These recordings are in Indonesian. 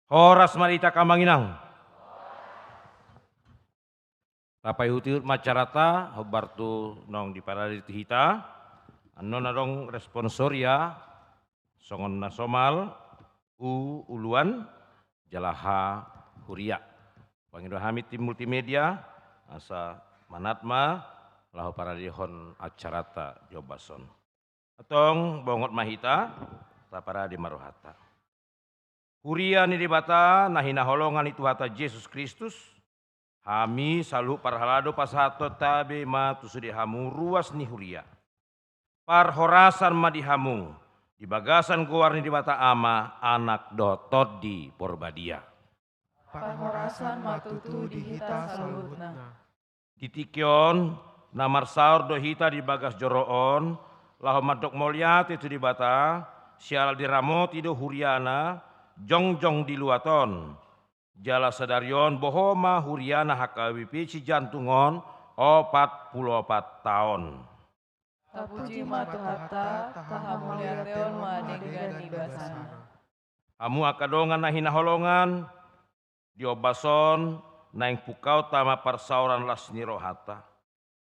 Horas marita kamanginang. Tapai huti macarata hobartu nong di paraliti hita. Ano na dong responsoria songon nasomal uluan jalaha huria. Pangido hamid tim multimedia asa manatma lahu paradihon acarata jobason. Atong bongot mahita tapara di marohata. Huria ni dibata nahina holongan itu hata Yesus Kristus. Hami salu parhalado pasato tabe ma tusudi hamu ruas ni huria. Parhorasan madihamu di bagasan goar ni dibata ama anak dotot di porbadia. Parhorasan matutu di hita salutna. Titikyon namar saur do hita di bagas joroon laho madok moliat itu dibata sial diramoti do huriana jongjong di luaton. Jala sadarion bohoma huriana hakawipi si jantungon 44 tahun. Tapuji matu hatta taha mulia teon madenggan ibasana. Amu akadongan na hinaholongan diobason naing pukau tama parsauran lasni rohata.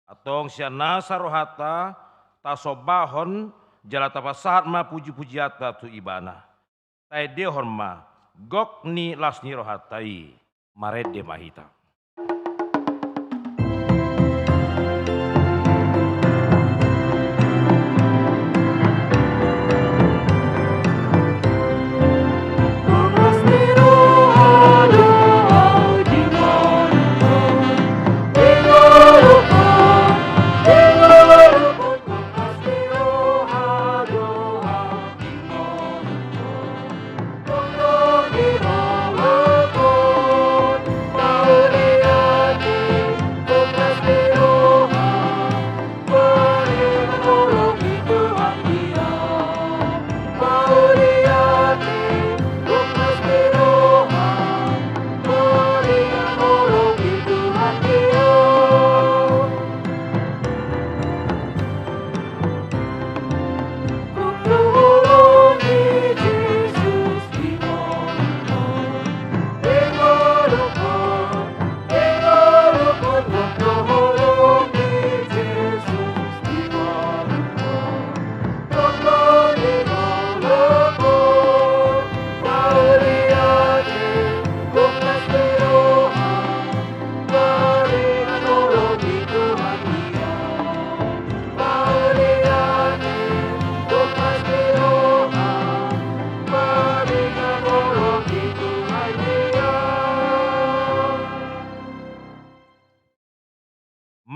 Atong siya nasa rohata tasobahon jala tapasahat ma puji-pujiata tu ibana. Tai dehon ma gok ni lasni rohatai marede mahita.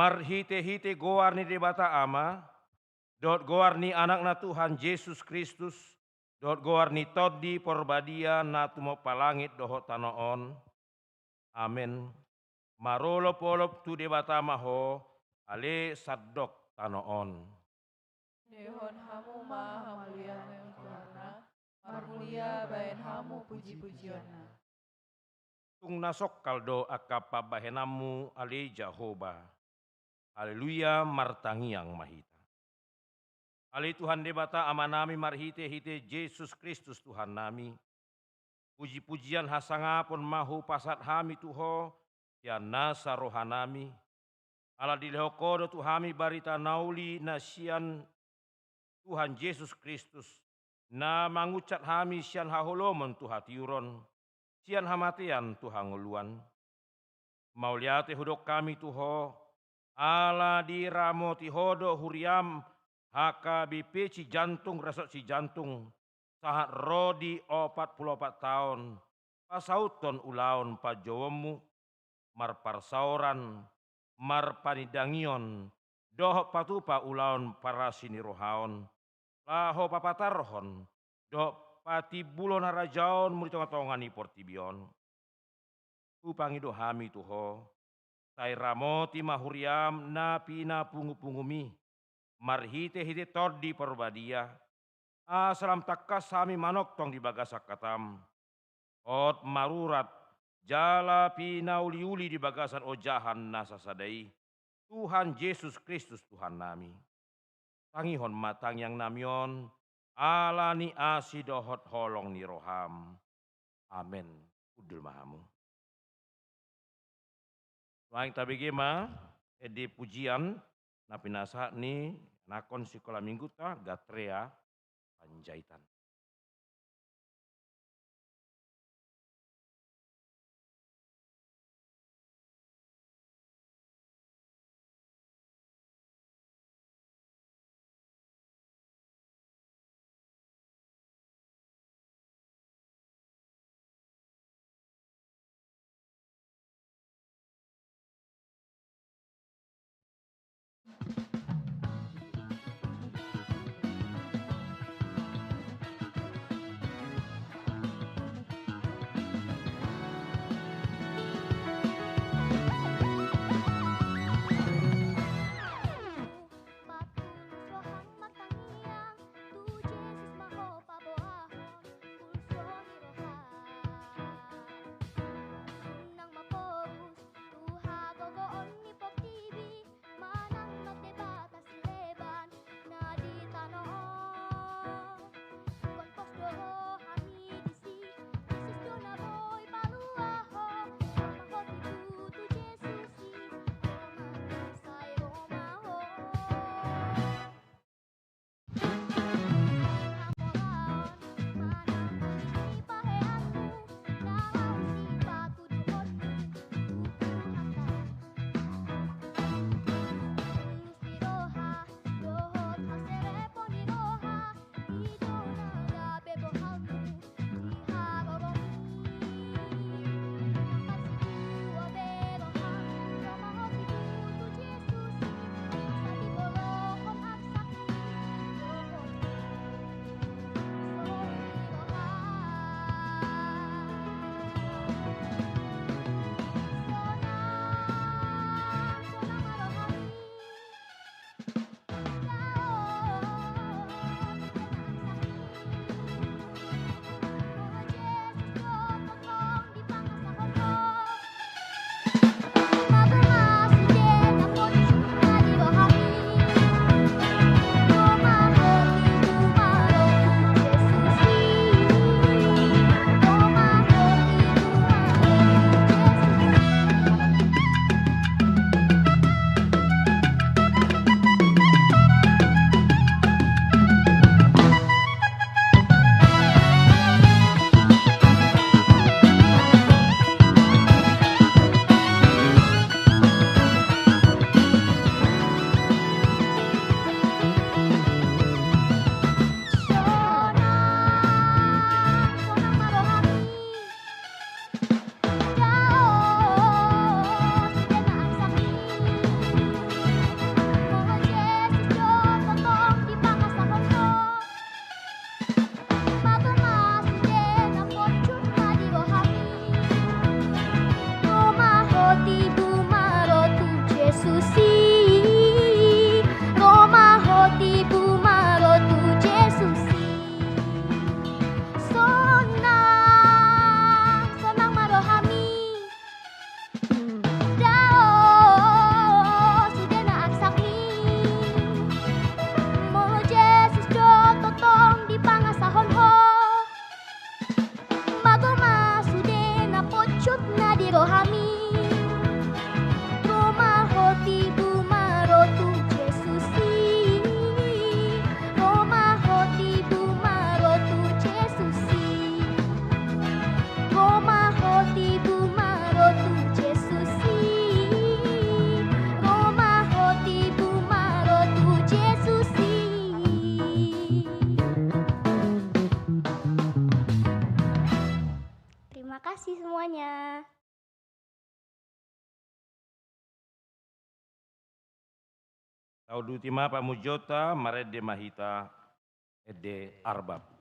Marhite-hite goar ni debata ama, dot goar ni anak na Tuhan Yesus Kristus, dot goar ni todi porbadia na tumo palangit doho tanoon. Amen. Marolo polop tu debata maho, ale sadok tanoon. Dehon hamu ma hamulia neungkuarna, marmulia bayan hamu puji-pujianna. Tung nasok kaldo akapa bahenamu ale Jehovah. Haleluya martangiang mahita. Ale Tuhan debata amanami marhite-hite Yesus Kristus Tuhan nami. Puji-pujian hasangapon mahu pasat hami tuho ya nasa rohanami. Ala dilehokodo tuhami barita nauli nasian Tuhan Yesus Kristus. Na mangucat hami sian haholomon tuhatiuron. Sian hamatian tuhanguluan. Mauliate hudok kami tuho. Ala diramo tihodo huriam haka BP si jantung resot si jantung sahat rodi 44 tahun pasauton ulaon pajowemu marparsauran marpanidangion doh patupa ulaon parasini rohaon laho papatarhon doh pati bulon harajaon muritongatongani portibion upangido hami tuho tai ramoti mahuriam na pina pungu-pungumi. Marhite-hite tordi porbadia. Asalam takas sami manok tong di bagasak katam. Ot marurat jala pina uli-uli di bagasan ojahan nasa sadai. Tuhan Yesus Kristus Tuhan nami. Tangihon matang yang namion. Ala ni asi dohot holong ni roham. Amin. idul mahamu. Lain tabigi ma edi pujian na pinasa ni nakon sekolah minggu ta Gatrea Panjaitan. kasih semuanya. Taudutima pamujota marede mahita ede arbab.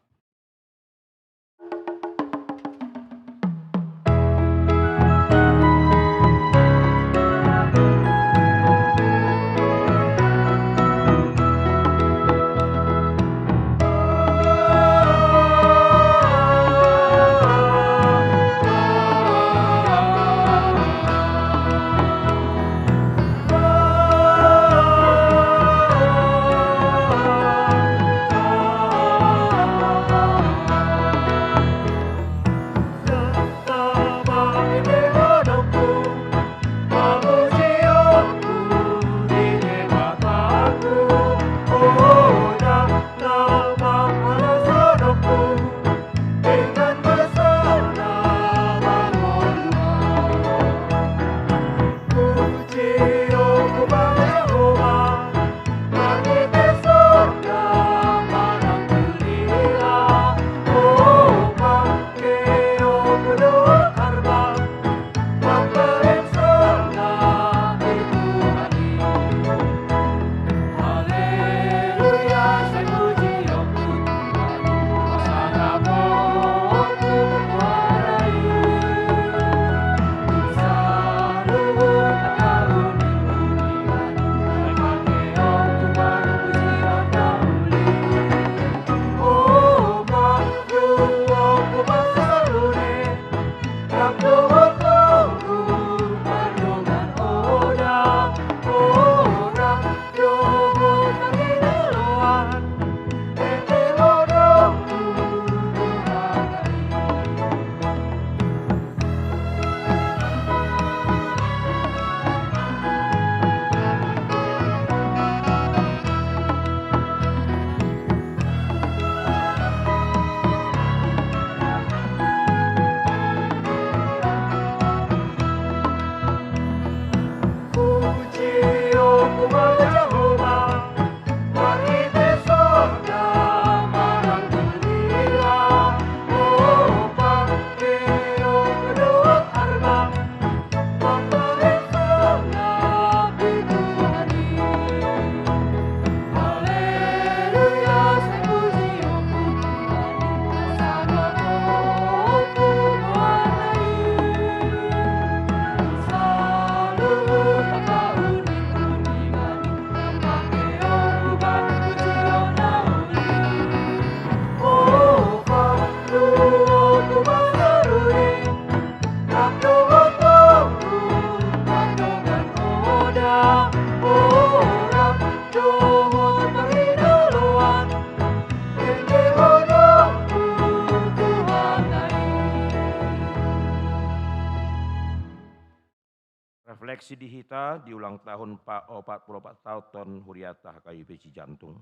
Refleksi di hita di ulang tahun 44 tahun Huriata HKBP Cijantung.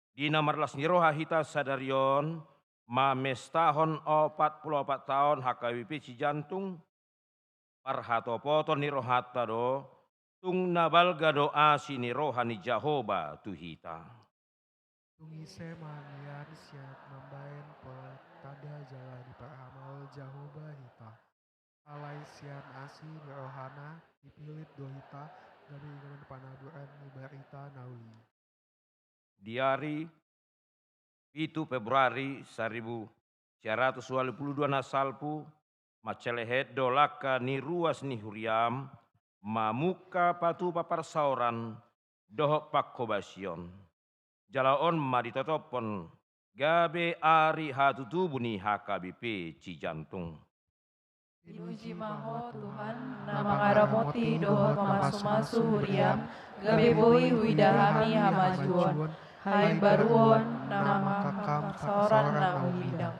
Di namarlas niroha hita sadarion mamestahon 44 tahun HKBP Cijantung parhatopoto nirohata do tung nabalga doa sini rohani Jahoba tuhita. Tungi semanian siap membain tada jala di parahamal Jahoba hita. Alai sian asi rohana dipilit dohita gabi dengan panaduran nibarita nauli. Di hari 7 Februari 1922 nasalpu macelehet dolaka ni ruas ni huriam mamuka patu paparsauran dohok pakkobasion. Jalaon maditotopon gabe ari hatutubuni HKBP Cijantung. Dinuji maho Tuhan, nama ngaramoti dohot mamasu-masu huriam, gabe boi huidahami hamajuon, hai baruon, nama kakam na umidang.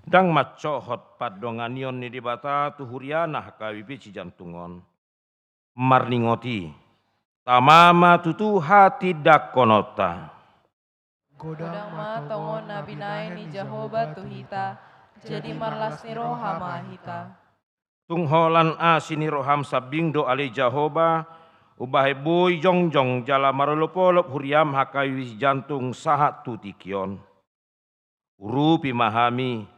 Dang macohot padonganion ni dibata tu huriana HKBP Cijantungon. Marningoti, tamama tutu hati dakonota. Godang ma tongon nabinai ni Jahoba tuhita, jadi marlas ni rohama hita. Tungholan asini roham sabing do ale Jahoba, ubahe boy jongjong jala marolopolop huriam HKBP Cijantung sahat tutikion. Urupi mahami,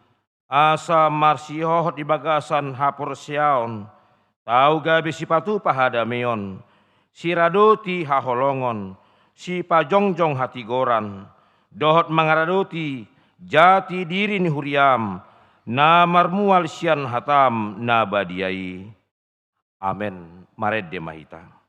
asa marsihohot di bagasan hapor siaon, tau gabe sipatu pahadameon, si radoti haholongon, si pajongjong hati goran, dohot mangaradoti jati diri ni huriam, na marmual sian hatam na badiai. Amen. Maredde mahita.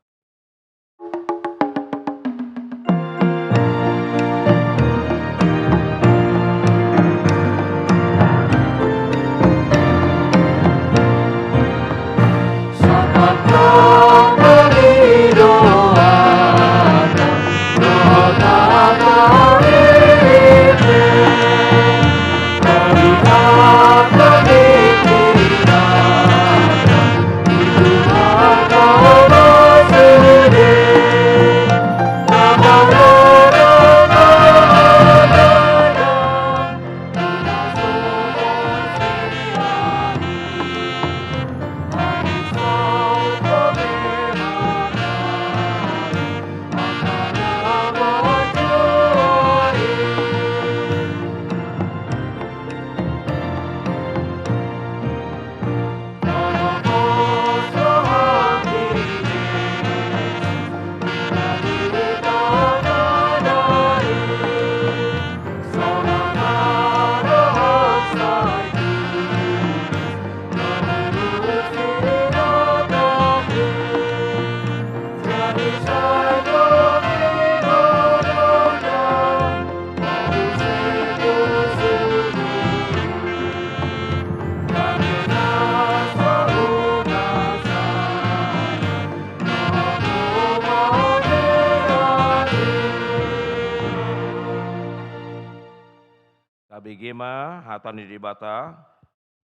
Kabegema hatani di bata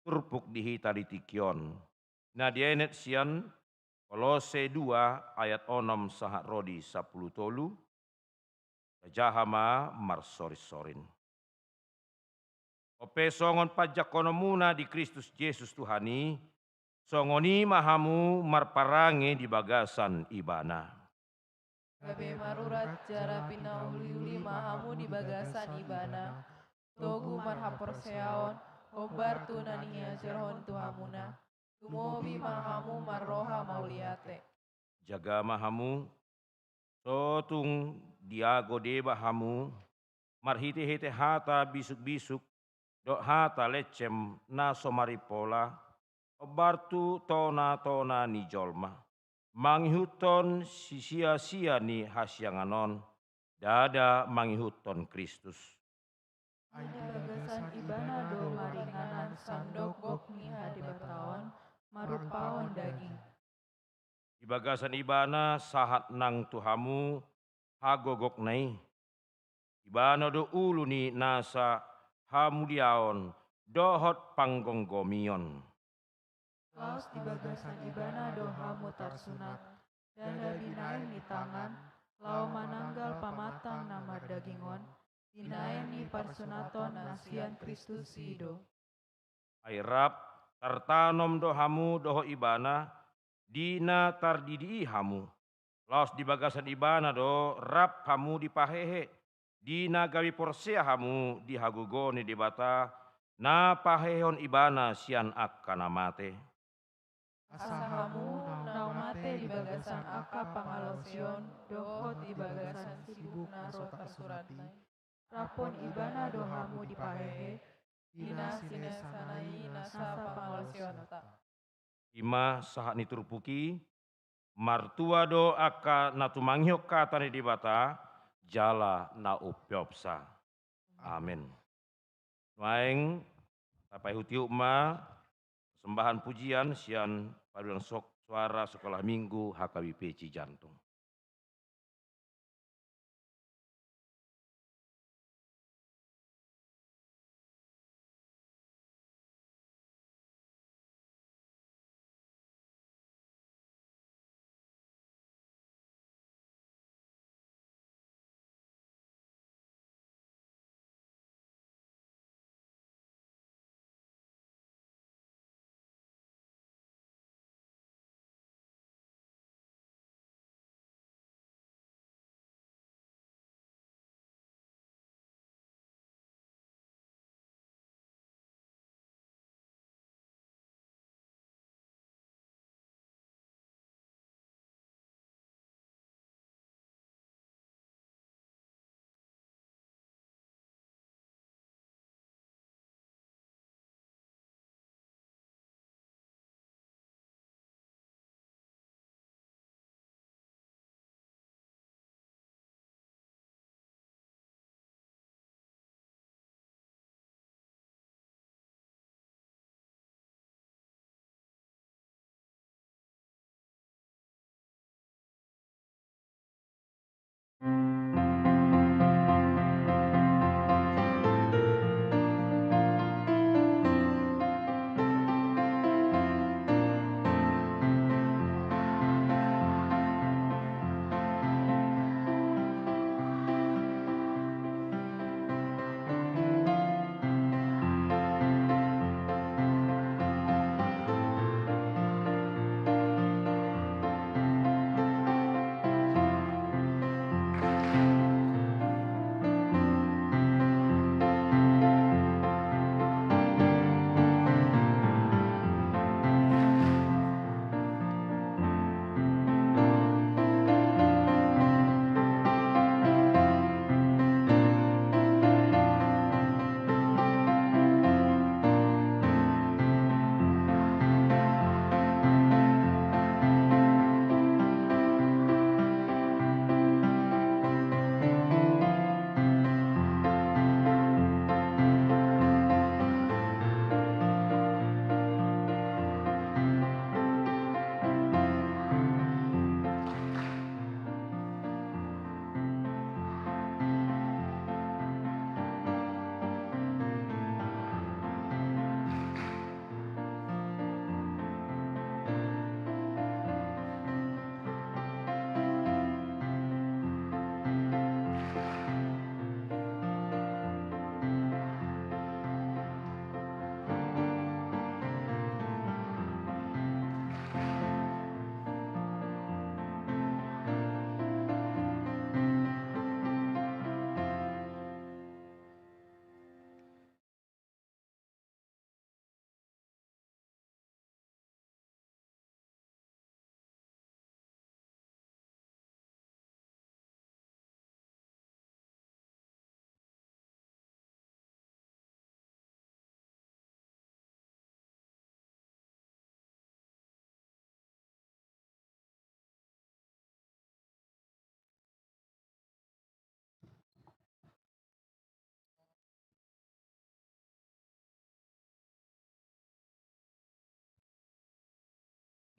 turpuk dihita di tikion. Nah dienet sian Kolose 2 ayat 6 sahat rodi 10 tolu. Jahama marsoris-sorin. Ope songon pajak konomuna di Kristus Yesus Tuhani. Songoni mahamu marparange di bagasan ibana. Gabe marurat jara pinauli-uli mahamu di bagasan ibana. Togu marhapor seaon, obar tunania jerhon tuhamuna. Tumobi mahamu marroha mauliate. Jaga mahamu, sotung diago deba hamu, marhite-hite hata bisuk-bisuk, dok hata lecem na somaripola, obartu tona-tona ni jolma. Manghuton sia-sia ni hasyanganon, dada manghuton Kristus. Adi bagasan ibana do maringanan sandok gok ni hadi bataon, marupaon daging. Di bagasan ibana sahat nang tuhamu hagogok nai. Ibana do ulu ni nasa hamuliaon dohot panggonggomion. Kau laos di bagasan ibana dohamu tarsunat, dada binaen ni tangan, lau mananggal pamatang namar dagingon, dinaen ni parsunaton nasian Kristus ido. Airap tartanom dohamu doho ibana, dina tardidi hamu. Laos di bagasan ibana do rap hamu dipahehe, dina gawi porsea hamu dihagugoni di bata, na pahehon ibana sian akkana mate. Asahamu nau mate di bagasan aka pangalosion, dohot di bagasan sibuk naro tarsunatnai. Rapon ibana dohamu dipahehe, dina sinesanai nasa pangalosionta. Ima sahat niturpuki, martua do aka natumangyok katani di bata, jala na upyopsa. Amin. Maeng tapai hutiuk ma sembahan pujian sian paduan sok suara sekolah minggu HKBP Cijantung.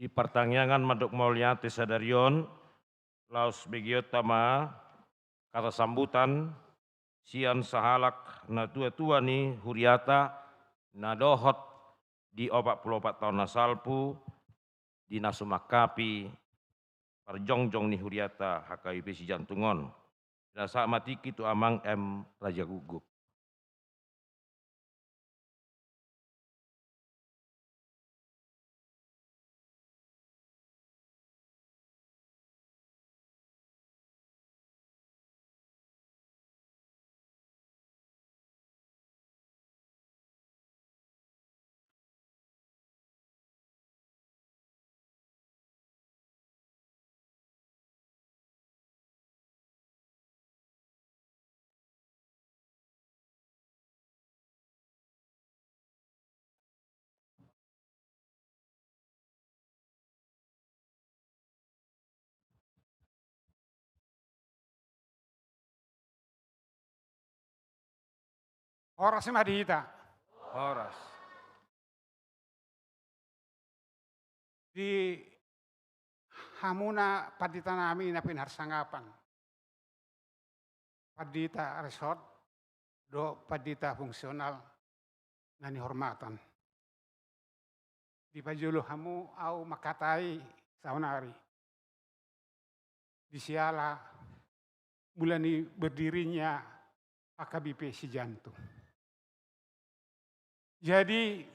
Di pertanyaan Madok Mulya Tesadarion, Laos Begiot Tama, kata sambutan, sian sahalak na tua-tua ni huriata, na dohot di 44 tahun nasalpu, Dina Sumakapi, Parjongjong ni Huriata, HKIP si Jantungon. Dina saat mati kitu Amang M. Raja Guguk. Horas Madita. Horas. Di hamuna padita nami na pinarsangapan. Padita resort, do padita fungsional na nihormatan. Di pajulo hamu au makatai saunari. Di siala mulai berdirinya HKBP si Jantung. Jadi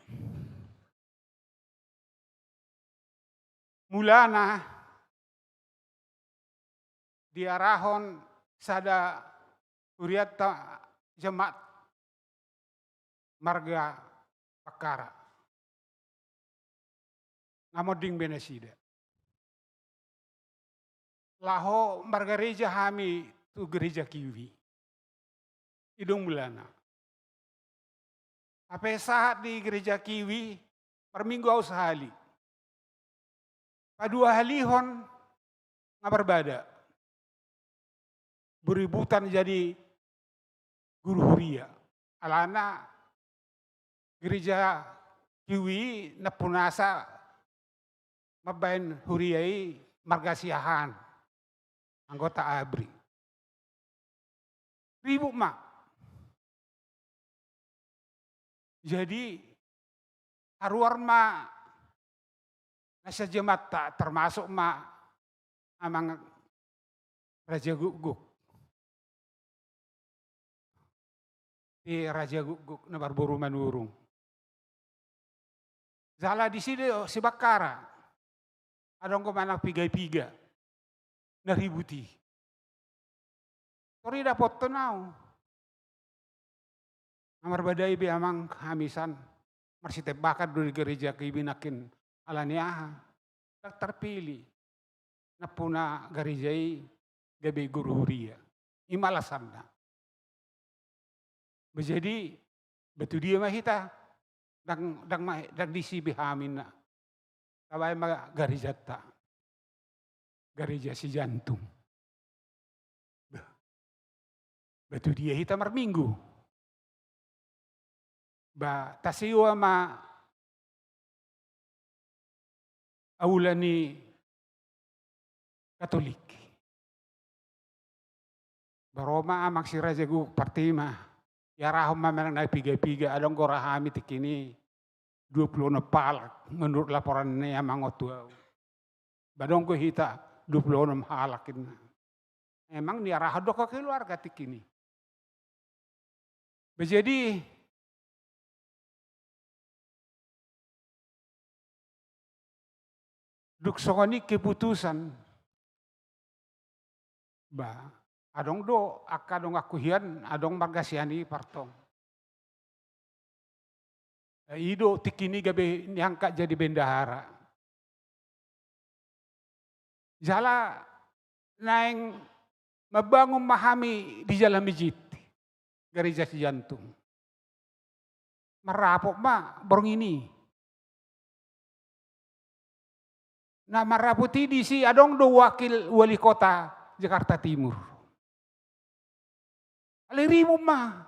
mulana diarahon sada Huriata jemaat marga Pakara. Ngamoding benesida. Laho marga gereja hami tu gereja Kiwi. Idung mulana. Apa saat di gereja Kiwi per minggu au sehali. Padua halihon ngaberbada. Beributan jadi guru huria. Alana gereja Kiwi napunasa mabain huriai margasiahan. Anggota ABRI. Ribu mak. Jadi haruar ma nasa jemaat tak termasuk ma amang Raja Guguk. Di Raja Guguk na barburu manurung. Zala di sini si Bakara. Adong ko manak piga-piga. Naributi. Tori dapat tenau. Amar badai be amang hamisan marsitep bakat dari gereja kibinakin alaniaha tak terpilih napuna gerejai gabe guru huria imalasanna menjadi betu dia mah hita dang disi bihamina kawai mah gereja ta gereja si Jantung betu dia hita mar minggu ba tasiwa ma aulani Katolik. Baroma amang si Raja Guguk partima. Ya rahom memang naik piga-piga adong gorahami tikini 20 palak menurut laporan ini amang otua. Badong ko hita 26 halakin. Emang dia rahadok ke keluarga tikini. Jadi duk songoni keputusan ba adong do akadong akuhian adong margasiani partong ido tikini gabe niangkat jadi bendahara jala naeng mabangun mahami di jalan masjid gereja si Jantung merapok ma borong ini nah maraputi di si adong do wakil wali kota Jakarta Timur. Alirimu mah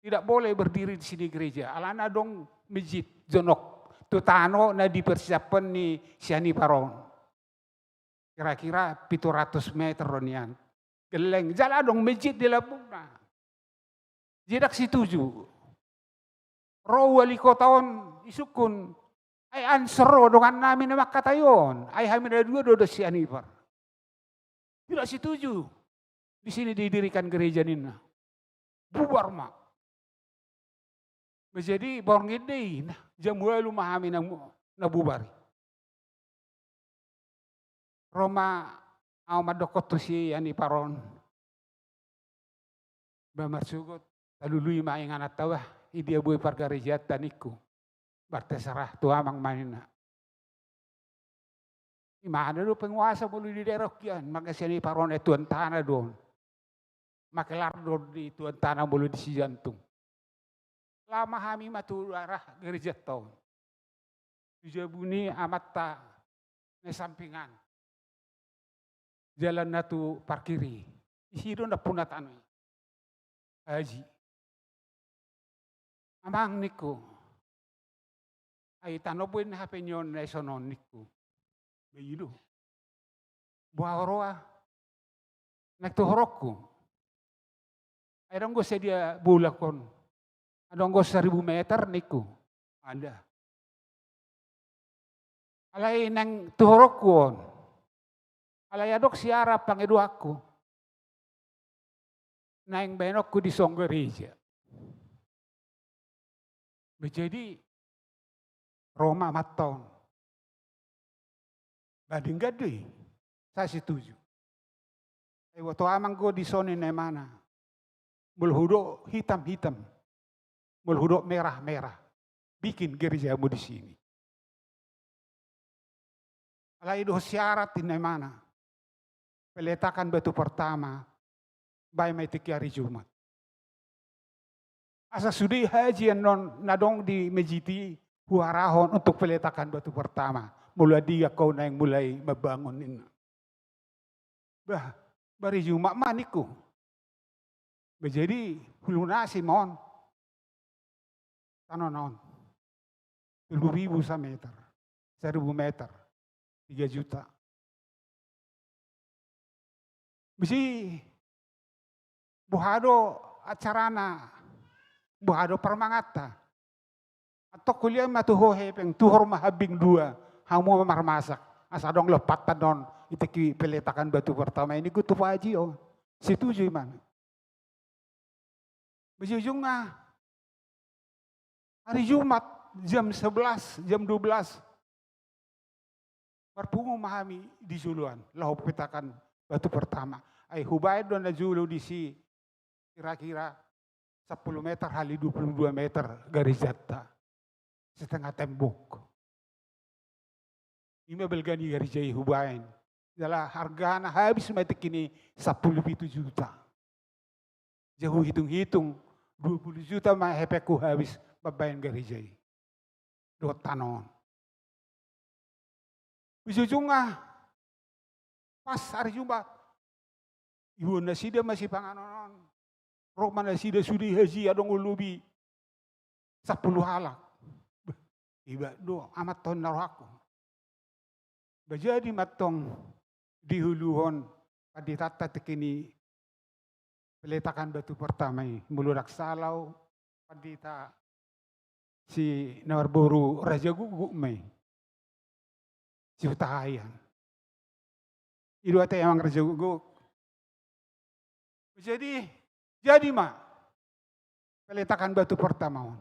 tidak boleh berdiri di sini gereja. Alana dong masjid jonok tutano na dipersiapkan ni siani paron. Kira-kira 700 meter ronian. Geleng jala dong masjid di Labuna. Jidak si tuju. Ro wali kota on isukun Ay answer dengan namin na makatayon. Ay kami na dua si Anipar. Tidak setuju. Di sini didirikan gereja nina. Bubar mak. Jadi borong gede, jam mulai lumahami na bubar. Roma au madokot to si Aniparon. Bamarsugot, talului maingan at tawa, idia buhay pargarejat taniku. Bartesarah tu amang manina. Imana do penguasa mulu di daerah kian, maka si Aniparon tuan tanah doon. Makelar doon di tuan tanah mulu di si jantung. Lama kami matu arah gereja tahun. Tujabuni amat tak sampingan. Jalan natu parkiri. Isi doon na punat ano. Haji. Amang niko. Ay tanobuin na hapenyon na isonon niko. Begitu. Buah roa. Nagtuhorok ko. Ay dong ko sedia bulakon. Adong ko 1,000 meter niko. Ada. Alay nang tuhorok ko. Alay adok siara pangedu ako. Naing benok ko di song gereja. Jadi Roma maton. Bading gede. Saya setuju. Ay waktu amang ko di soni na mana. Mulhudo hitam-hitam. Mulhudo merah-merah. Bikin gerejamu di sini. Alay do syarat di mana. Peletakan batu pertama. Bay may tiki hari Jumat. Asa sudi haji non nadong di mejiti huarahon untuk peletakan batu pertama. Mula dia kau na yang mulai membangun ini. Bah, bari Jumat maniku. Jadi hulunasi mon. Tanonon. 1,000 sa meter. 1,000 meter. 3 juta. Bisi buhado acarana. Buhado permangata. Atau kuliah matuho hepeng tuhor mahabing 2. Hamu marmasak. Asadong lepat tanon. Itiki peletakan batu pertama ini kutu paji oh. Setuju man. Bisi ujung hari Jumat jam 11, jam 12. Perpungu mahami di Zuluan. Lahu petakan batu pertama. Ay hubay doon na Zulu di si kira-kira 10 meter hali 22 meter garis jata. Setengah tembok. Ima belgani garis jai hubayin. Dala harga na habis metik ini 10 juta. Jauh hitung-hitung 20 juta mah hepeku habis babayan garijay. Do tanon. Ujung pas hari Jumat. Ibu nasida masih panganonon. Roma nasida sudi haji adong ulubi. 10 halak. Iba do amat ton narohako. Bajadi matong dihuluhon paditata tekini peletakan batu pertama ini. Mulurak salau padita si Nawarburu Raja Gugu may. Si Utahayan. Idu ate emang Raja Gugu. Jadi mah peletakan batu pertama.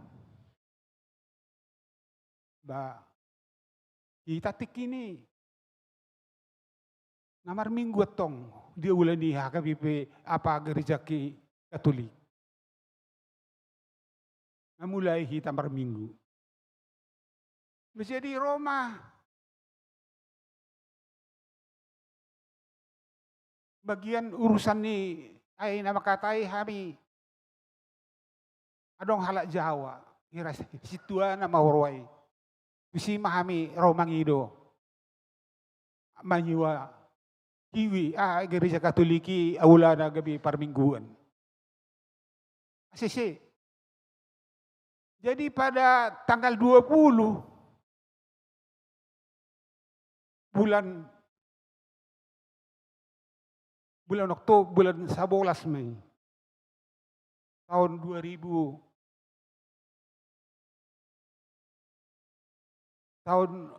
Kita tikini namar minggu tong dia ulah ni HKBP apa gereja ki Katolik. Mulai hitam berminggu. Menjadi Roma. Bagian urusan ni ay nama katai kami. Adong halak Jawa. Kira situa nama Orway. Bisi mahami Roma ngido. Manyiwa kiwi gereja Katoliki aula na gabi parmingguan. Asisi. Jadi pada tanggal 20 bulan Oktober, bulan 11 Mei tahun 2000 tahun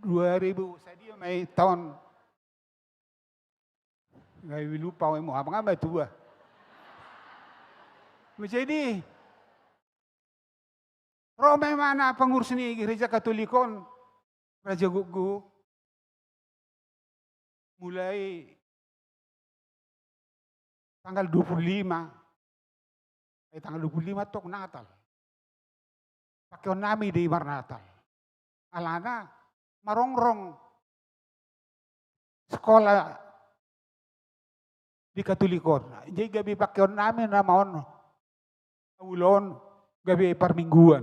2000 saya dia may tahun nggak lupa mo apa nggak tua. Jadi Rome mana pengurus ni gereja Katolikon Raja Gugu mulai tanggal 25 tanggal 25 tok Natal. Pakai nami di Mar Natal. Alana marongrong sekolah di Katolikon. Jadi gabi pakai nami namaon ulon gabi permingguan.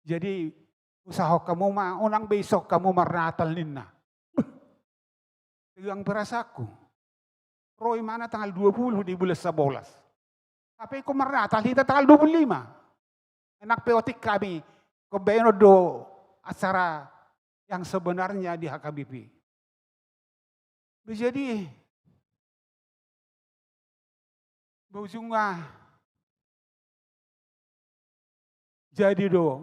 Jadi usaha kamu mah unang besok kamu Mar Natal ninna. Tegang perasaku. Roy mana tanggal 20 di bulan 11. Tapi kung Mar Natal kita tanggal 25. Enak peotik kami. Kebeno do acara yang sebenarnya di HKBP. Jadi Bausunga jadi do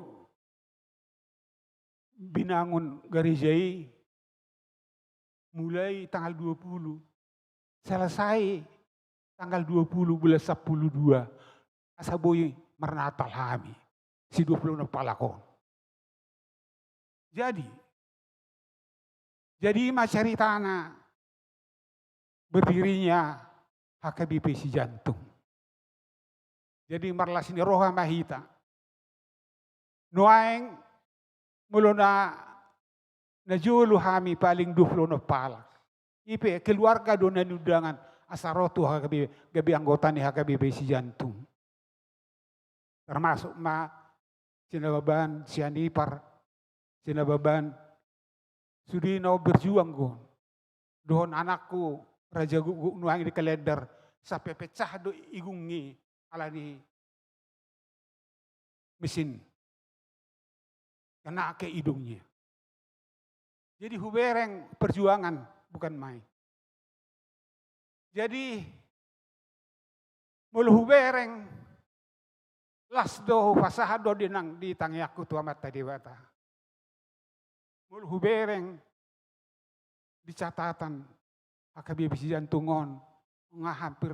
binangun garijai mulai tanggal 20 selesai tanggal 20 bulan 12 asaboy Mar Natal kami. Si 20 na palakon. Jadi macerita na berdirinya HKBP si Jantung. Jadi marlas ni roha mahita. Nuaeng mulo na julu kami paling 20 na palak. Ipe keluarga do nanudangan asaroto HKBP, gabi anggota ni HKBP si Jantung. Termasuk sinababan, si Anipar, sinababan, Sudino berjuang ko. Doon anakku, Raja Gugu nuang di kalender, sa pepecah do igungi ala ni mesin. Kena ke hidungnya. Jadi hubereng perjuangan, bukan main. Jadi, mulu hubereng, las do pasahado dinang di tangyaku tu amat tadi wata. Mulu hubereng di catatan HKBP si Jantungon nga hampir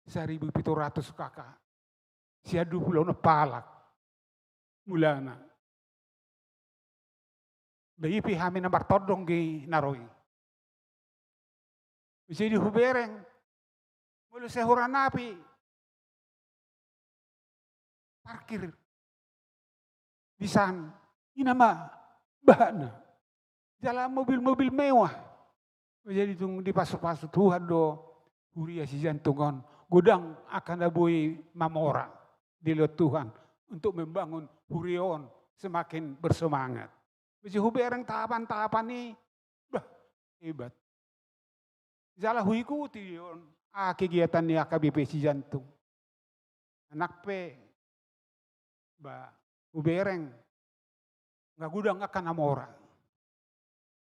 1.700 kakak. Sia 20 na palak mulana. Baipi kami na martodong gi naroy. Jadi hubereng mulu sehuran napi parkir di sana. Ini nama bahana. Jalan mobil-mobil mewah. Jadi tung dipasuk-pasuk Tuhan do huria si Jantungon. Gudang akan dabui mamora di lot Tuhan untuk membangun hurion semakin bersemangat. Jadi hubereng tahapan-tahapan ini hebat. Jalan huikuti yon kegiatan ni HKBP si Jantung. Anak pe hubereng nggak gudang akan amora.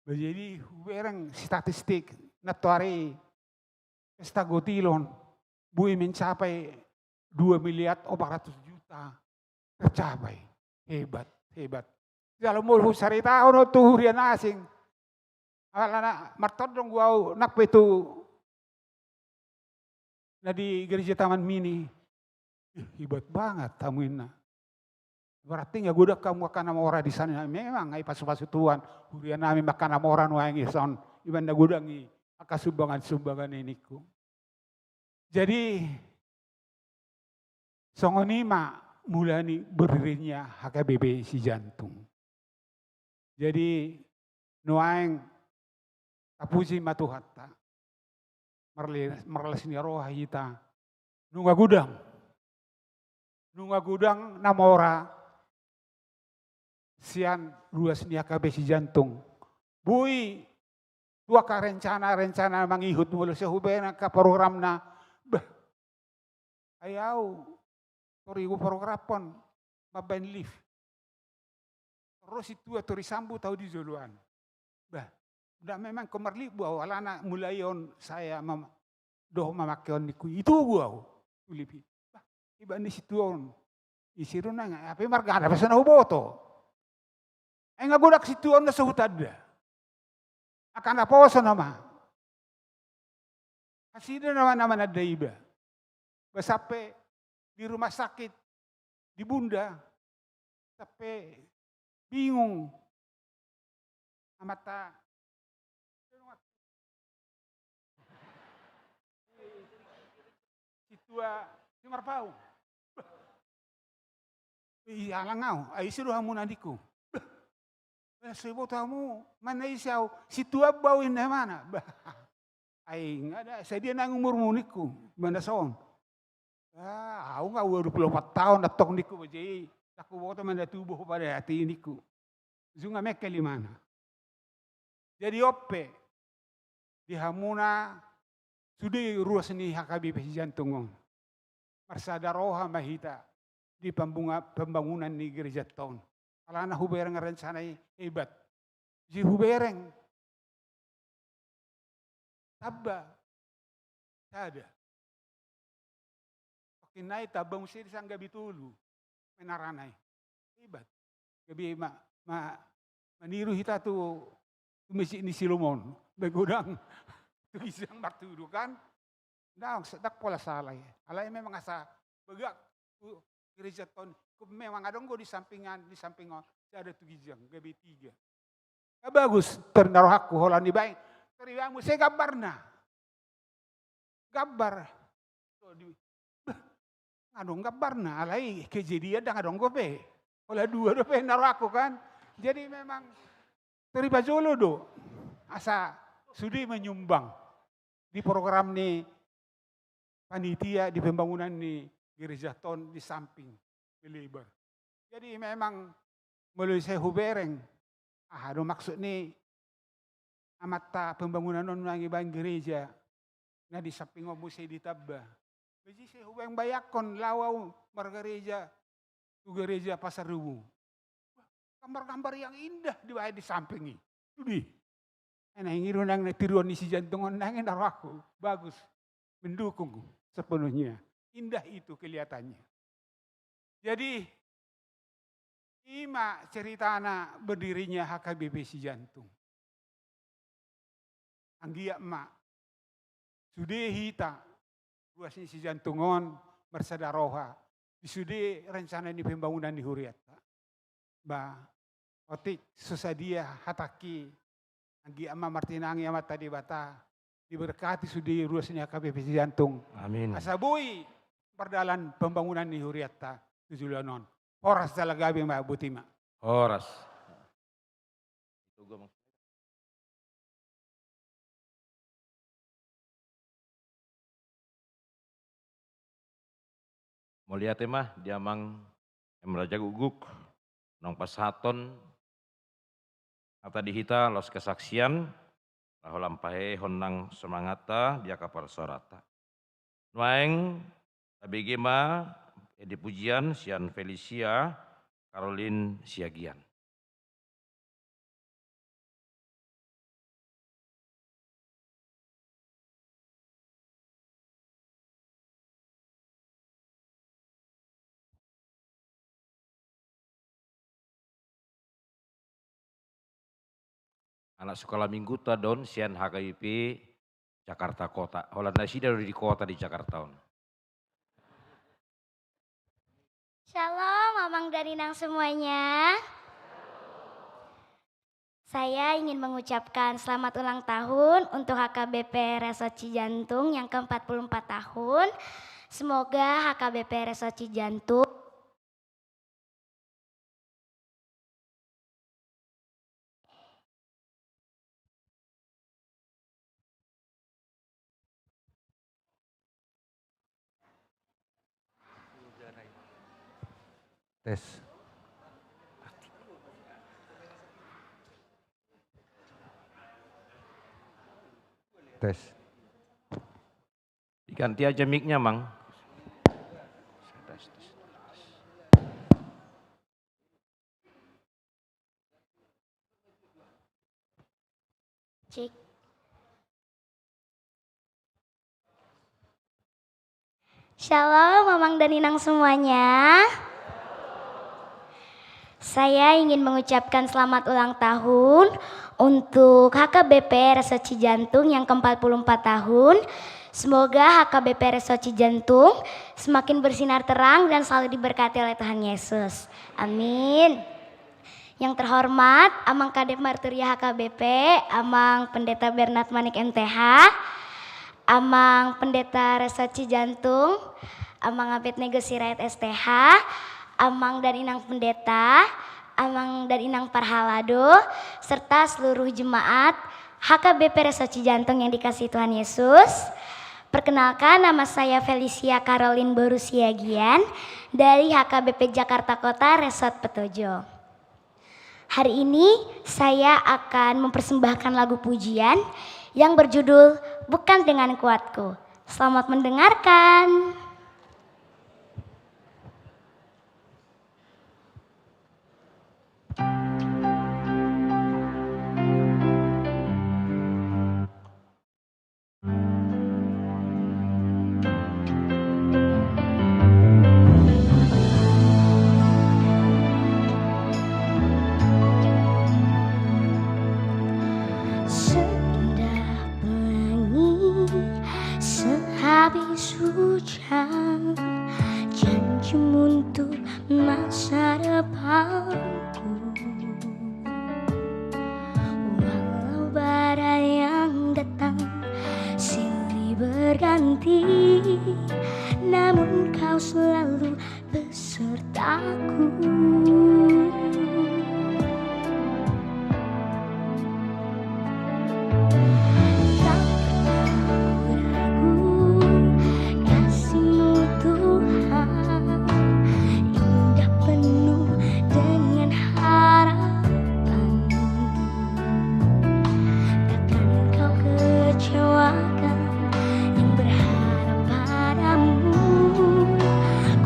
Jadi hubereng statistik natuari pesta gotilon bui mencapai 2.400.000.000 tercapai. Hebat. Kalau mau sarita ono tuh hurian asing. Alana martodong gua nak itu na di gereja Taman Mini. Hebat banget tamuinna. Berarti nggak gudak kamu akan nama orang di sana. Memang nggak pasu-pasu Tuhan. Hurian nami makan nama orang nuang ison. Iban na gudangi akan sumbangan ini ku. Jadi songonima mulai berdirinya HKBP si Jantung. Jadi nuang tapuji matuhatta. Merles ni roha hita. Nunga gudang nama orang. Sian luas ni HKBP si Jantung. Bui dua ka rencana mangihut mulu sa hubena ka program na ayaw torigo programon mabain lift. Terus itu tori sambu tahu di Zuluan. Udah memang kemerli buah wala na mulai on saya doh mamakion niku itu gua ulipi. Iba ni situ on. Isiru na nga, api marga na pesa na huboto. Enggak godak situ onda sehutada. Akan apa wasa nama? Kasih nama-nama nada iba. Sampai di rumah sakit, di Bunda, sampai bingung. Amata. Situa, dengar pau. Iya langau, ai suruh hamun adikku. Sebo tamu, mana isau, situa bau ini mana? Ai enggak ada, saya dia nang umur muniku, mana son. Aku enggak 24 tahun datok niku bajai. Aku bawa teman tubuh pada hati niku. Zunga mekel mana? Jadi ope di Hamuna sudah ruas ni HKBP jantung. Marsada roha mahita di pembangunan di gereja tahun. Kalau anak hubereng rencana hebat. Si hubereng tabah ada. Pakai naik tabah mesti disangga bitulu menaranai hebat. Gabi meniru kita tuh masjid ini Silomon begodang tuh isang martudu kan. Nah, sedak pola salah ya. Alai memang asa begak gereja tahun memang ada di sampingan ada tuh gijang gabi 3. Bagus ternaruh aku holan di baik. Teriamu saya gambar. Adong gambarna alai kejadian dah adong gope. Olah 2 dope naruh aku kan. Jadi memang terima jolo do. Asa sudi menyumbang di program nih panitia di pembangunan nih gereja tahun di samping lebar. Jadi memang melalui saya hubereng. Ada maksud nih amata pembangunan nonangi bang gereja. Nah di samping obu saya ditabah. Jadi saya hubereng bayakon lawau margereja tu gereja Pasar Rubu. Gambar-gambar yang indah di samping ini. Tudih. Enak ngiru nang tiruan isi jantungan nangin aku. Bagus. Mendukung sepenuhnya. Indah itu kelihatannya. Jadi ima cerita anak berdirinya HKBP Si Jantung. Anggia emak. Sudah hita. Ruasnya Si Jantungon bersadaroha. Sudah rencana ini pembangunan di Huriat. Otik susadia hataki. Anggia emak martinangi amat tadi bata. Diberkati sudah ruasnya HKBP Si Jantung. Amin. Asabui perdalan pembangunan di Huriata tujuanon. Horas dalagabi Mbak Butima. Horas. Mau lihat mah diamang Emraja Guguk nong pasaton kata dihita los kesaksian laho lampahe honang semangata dia kapal sorata. Nuaeng ABG ma di pujian Sian Felicia Caroline Siagian. Anak sekolah minggu tadon Sian HKIP Jakarta Kota. Holanda sih dari di kota di Jakarta. Shalom, Mamang dan Inang semuanya. Saya ingin mengucapkan selamat ulang tahun untuk HKBP Resort Cijantung yang ke-44 tahun. Semoga HKBP Resort Cijantung Tes. Tes. Diganti aja mic-nya, Mang. Cik. Shalom Mamang dan Inang semuanya. Saya ingin mengucapkan selamat ulang tahun untuk HKBP Reso Cijantung yang ke-44 tahun. Semoga HKBP Reso Cijantung semakin bersinar terang dan selalu diberkati oleh Tuhan Yesus. Amin. Yang terhormat Amang Kadep Marturia HKBP, Amang Pendeta Bernard Manik MTH, Amang Pendeta Reso Cijantung, Amang Abednego Sirait STH, Amang dan Inang Pendeta, Amang dan Inang Parhalado, serta seluruh jemaat HKBP Reso Cijantung yang dikasihi Tuhan Yesus. Perkenalkan, nama saya Felicia Caroline Borusiagian dari HKBP Jakarta Kota Resort Petojo. Hari ini saya akan mempersembahkan lagu pujian yang berjudul Bukan Dengan Kuatku. Selamat mendengarkan. Habis hujan, janjimu untuk masa depanku. Walau badai yang datang silih berganti, namun kau selalu besertaku.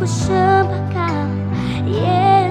Sembahkan Yesus.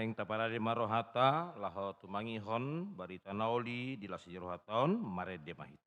naing taparade marohata laho tumangihon barita naoli di lasi rohaton mare de mahita.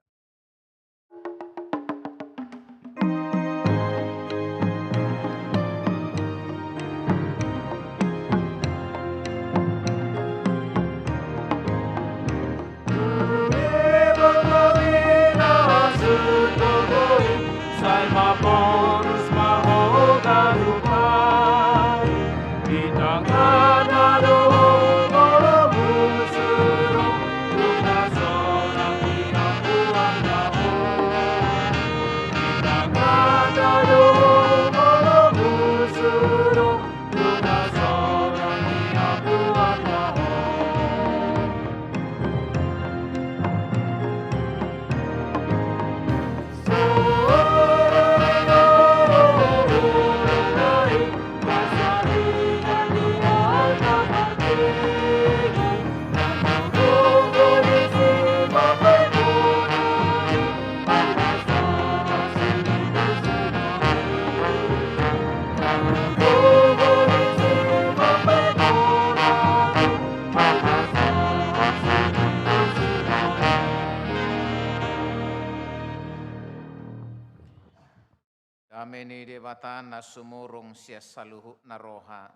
Dameni debata na sumurung siya saluhu na roha.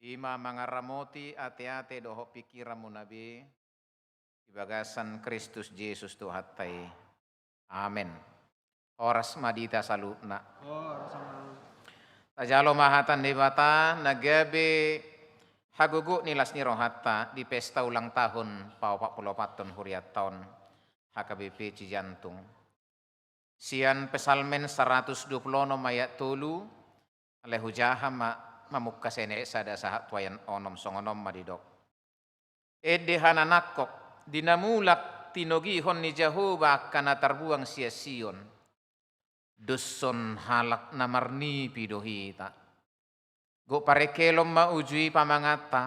Ima mangaramoti ate-ate doho pikiramu nabi. Ibagasan Kristus Yesus Tuhatay. Amen. Oras madita saluna. Tajalo mahatan debata nagabi hagugu nilas ni rohata di pesta ulang tahun pau 44 huriat tahun HKBP Cijantung. Sian pesalmen 120 mayat tulu lehu jahama mamukka sene sada sahat wayan onom songonom madidok. Ede hananakok dinamulak tinogihon ni Jehovah kana tarbuang sia Sion. Duson halak namarni pidohita. Go parekelom maujui pamangata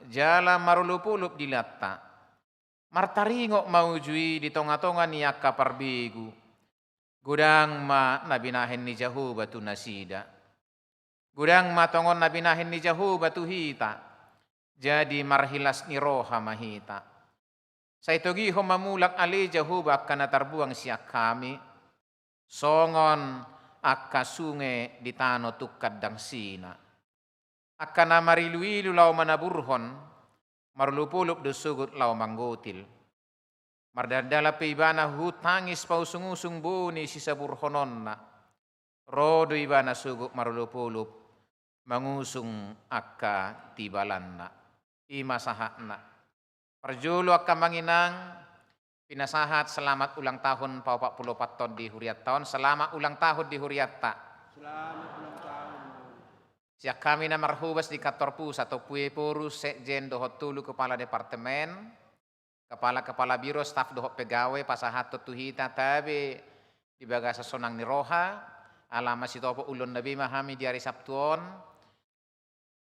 jala marulupulup dilata. Martaringok maujui di tonga-tonga niaka parbegu. Gudang ma nabinahin ni Jehovah tu nasida. Gudang ma tongon nabinahin ni Jehovah tu hita. Jadi marhilas ni roha mahita. Sa itogiho mamulak ali Jehovah kana tarbuang siya kami. Songon akka sunge di tano tukad dang sina. Akka na mariluilu lau manaburhon. Marulupulup dusugut lau manggotil. Mardadala peibana hutangis pausung-usung buni sisa burhononna. Rodo ibana sugut marulupulup. Mangusung akka tibalanna. Ima sahakna. Perjulu akka manginang. Pinasahat selamat ulang tahun pau 44 tahun di huriat tahun. Selamat ulang tahun di huriat tak. Selamat ulang tahun. Siak kami na marhubas di kantor pusat atau pue purus sekjen dohot tulu kepala departemen. Kepala-kepala biro staf dohot pegawai pasahat tutuhita tabe di bagasa sonang ni roha. Alama sitopo ulun nabi mahami di hari Sabtuon.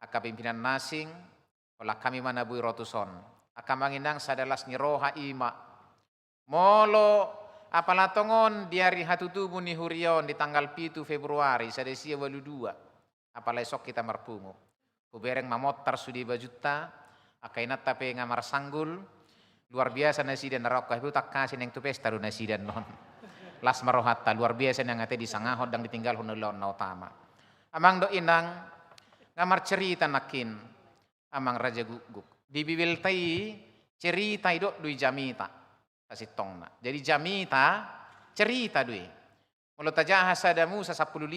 Aka pimpinan nasing. Olah kami manabui rotuson. Aka manginang sadalas ni roha ima. Molo apalatongon di hari hatutubu ni hurion di tanggal 7 Februari sadesia 22. Apalai sok kita marpungu. Kubereng mamotar sudi bajuta. Akainat tapi ngamar sanggul. Luar biasa nasi dan narokah itu tak kasih neng tu pesta nasi dan non. Las marohata luar biasa nang ate di sangahod dan ditinggal hunulon na utama. Amang do inang ngamar cerita nakin amang raja guguk. Di bibil tai cerita itu dui jamita kasih tongna. Jadi jamita cerita dui. Mulut tajah sada Musa 15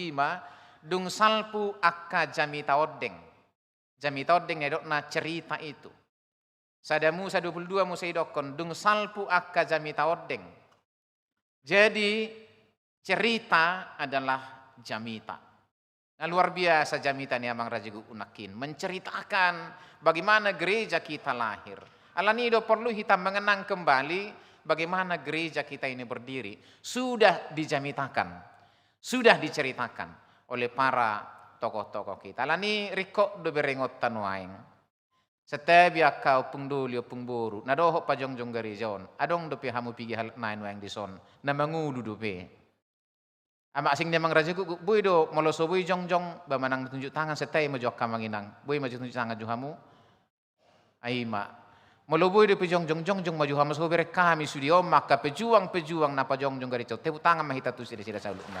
dung salpu akka jamita odeng. Jamita odeng edok na cerita itu. Sada Musa 22 Musa idokon dung salpu akka jamita odeng. Jadi cerita adalah jamita. Nah, luar biasa jamita ni amang raja unakin menceritakan bagaimana gereja kita lahir. Alanido perlu kita mengenang kembali bagaimana gereja kita ini berdiri. Sudah dijamitakan, sudah diceritakan oleh para tokoh-tokoh kita. Alani rikok do berengot tanuaing. Setiap kau pungduli opung boru, nadoho pajongjong gerejon, adong dope hamu pigi hal nain wang dison, na mangulu dope. Ama asing dia mangraja ku bui do moloso bui jong bamanang tunjuk tangan setai mojok kamanginang. Bui maju tunjuk tangan juhamu. Aima. Molo bui do pejong maju hamu so bere kami sudio maka pejuang napa jong garico. Tepuk tangan mahita tu sida saluna.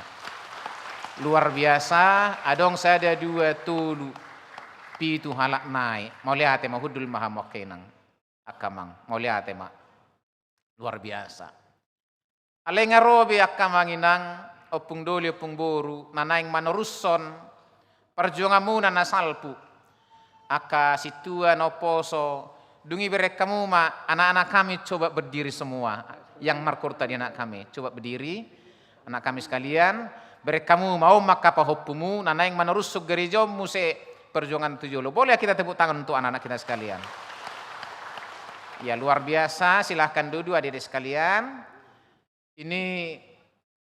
Luar biasa, adong saya ada 2 tulu. Pitu halak naik. Mau lihat ma hudul mahamok kenang. Akamang. Mau lihat ma. Luar biasa. Alenga robe akamanginang opung doli opung boru nanaing manuruson perjuanganmu nana salpu. Aka situan oposo dungi berek kamu ma anak-anak kami coba berdiri semua. Yang markur tadi anak kami coba berdiri. Anak kami sekalian berek kamu mau maka pahopumu nanaing manurusuk gereja muse perjuangan tujolo. Boleh kita tepuk tangan untuk anak-anak kita sekalian. Ya luar biasa, silahkan duduk adik-adik sekalian. Ini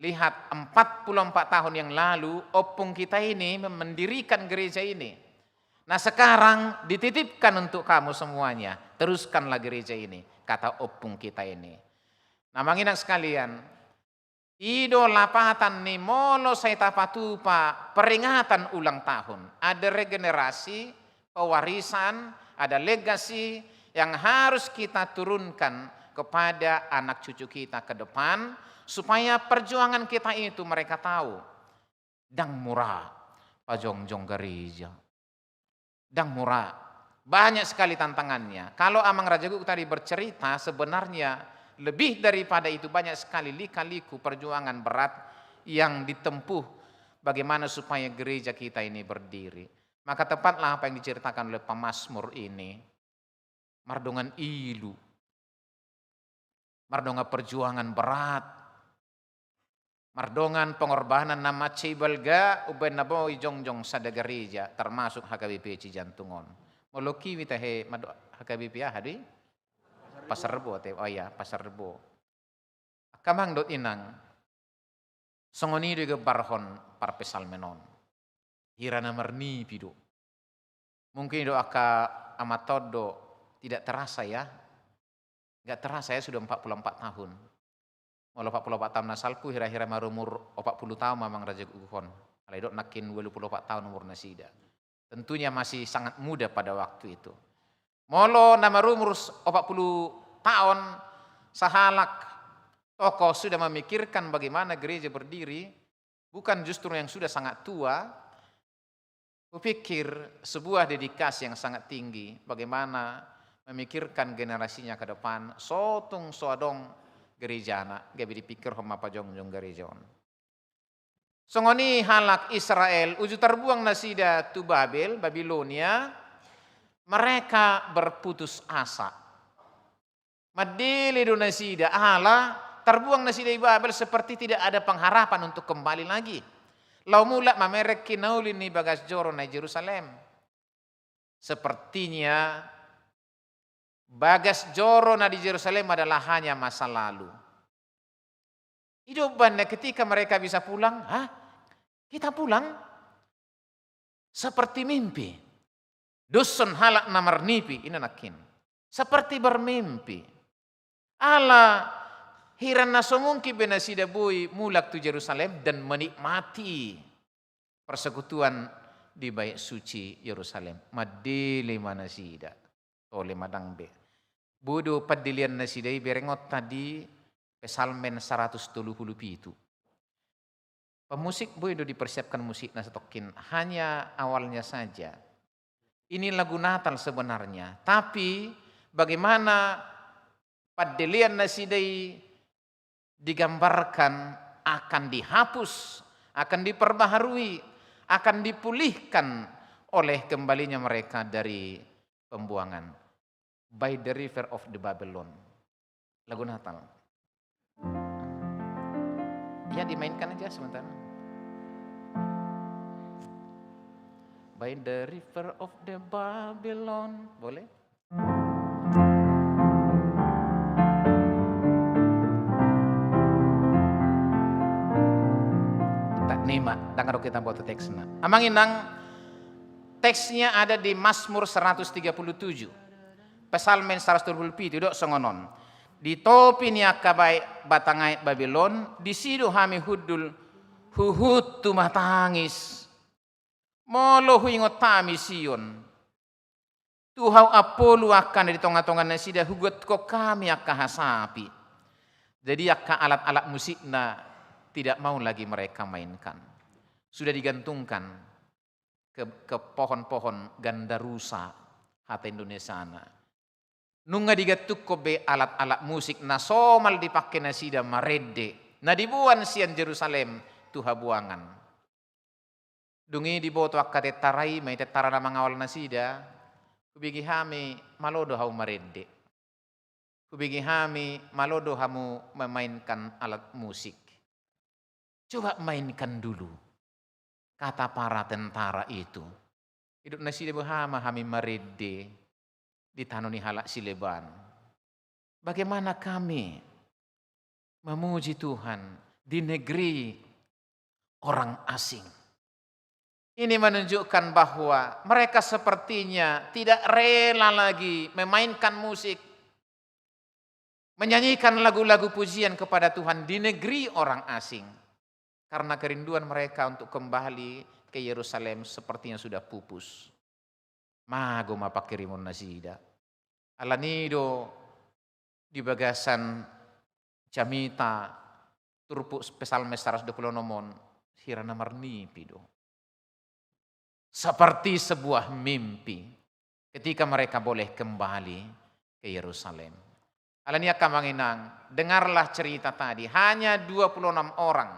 lihat 44 tahun yang lalu opung kita ini mendirikan gereja ini. Nah sekarang dititipkan untuk kamu semuanya. Teruskanlah gereja ini, kata opung kita ini. Nah manginak sekalian, idola patan ni molo saya tapatupa peringatan ulang tahun. Ada regenerasi, pewarisan, ada legasi yang harus kita turunkan kepada anak cucu kita ke depan supaya perjuangan kita itu mereka tahu. Dang murah, pajongjong gereja. Dang murah. Banyak sekali tantangannya. Kalau Amang Rajagu tadi bercerita sebenarnya lebih daripada itu banyak sekali lika-liku perjuangan berat yang ditempuh bagaimana supaya gereja kita ini berdiri. Maka tepatlah apa yang diceritakan oleh pemazmur ini. Mardongan ilu. Mardongan perjuangan berat. Mardongan pengorbanan nama cibalga uben nabo jongjong sada gereja termasuk HKBP Cijantungon. Moloki witahe HKBP hadi Pasar Rebo, oh ya Pasar Rebo. Kamang dot inang, songoni juga barhon parpesal menon. Hirana marni pido. Mungkin do aka amatodo tidak terasa ya. Enggak terasa ya sudah 44 tahun. Walau 44 tahun nasalku hira-hira marumur 40 tahun mamang Raja Guhon. Alai dok nakin 24 tahun umur nasida. Tentunya masih sangat muda pada waktu itu. Molo nama rumur 40 tahun sahalak tokoh sudah memikirkan bagaimana gereja berdiri, bukan justru yang sudah sangat tua. Kupikir sebuah dedikasi yang sangat tinggi bagaimana memikirkan generasinya ke depan. Sotung soadong gereja anak, gabi dipikir homa pajong-jong gerejon. Songoni halak Israel uju terbuang nasida tu Babel, Babilonia. Mereka berputus asa. Madili do nasida ala terbuang nasida Babel seperti tidak ada pengharapan untuk kembali lagi. Lau mula mamerek kinaulin ni bagas joro na Jerusalem. Sepertinya bagas joro na di Jerusalem adalah hanya masa lalu. Hidupannya ketika mereka bisa pulang, kita pulang seperti mimpi. Dusun halak namar nipi ini nakin. Seperti bermimpi. Allah hirana somungki benasida bui mulak tu Yerusalem dan menikmati persekutuan di bait suci Yerusalem. Madili manasida. Oleh madangbe. Bodo padilian nasidai berengot tadi pesalmen 177. Pemusik bodo dipersiapkan musik nasetokin hanya awalnya saja. Ini lagu Natal sebenarnya. Tapi bagaimana padilian nasidai digambarkan akan dihapus, akan diperbaharui, akan dipulihkan oleh kembalinya mereka dari pembuangan. By the river of the Babylon. Lagu Natal. Ya dimainkan aja sebentar. By the river of the Babylon. Boleh? Tak nima, dengar kita buat teksnya. Amang inang teksnya ada di Mazmur 137. Pesalmen 127 dok songonon. Di topi ni akabai batangai Babylon, di sidu hami Huhut tu matangis. Molo huingot tami sion. Tuhau apolu akan di tonga-tonga nasida hugot ko kami akka hasapi. Jadi akka alat-alat musikna tidak mau lagi mereka mainkan. Sudah digantungkan ke pohon-pohon gandarusa hata Indonesia na. Nunga digatuk ko be alat-alat musik na somal dipakai nasida marede. Na dibuan sian Jerusalem tuha buangan. Dungi diboto akka tetarai may tetara na mangawal nasida. Kubigi hami malodo hau marede. Kubigi hami malodo hamu memainkan alat musik. Coba mainkan dulu. Kata para tentara itu. Hidup nasi hama hami marede. Ditanoni halak sileban. Bagaimana kami memuji Tuhan di negeri orang asing. Ini menunjukkan bahwa mereka sepertinya tidak rela lagi memainkan musik. Menyanyikan lagu-lagu pujian kepada Tuhan di negeri orang asing. Karena kerinduan mereka untuk kembali ke Yerusalem sepertinya sudah pupus. Mago mapakirimun nasida. Alanido di bagasan Jamita turpu pesalme 120 nomon hirana marnipido. Seperti sebuah mimpi ketika mereka boleh kembali ke Yerusalem. Alania kamanginang, dengarlah cerita tadi, hanya 26 orang,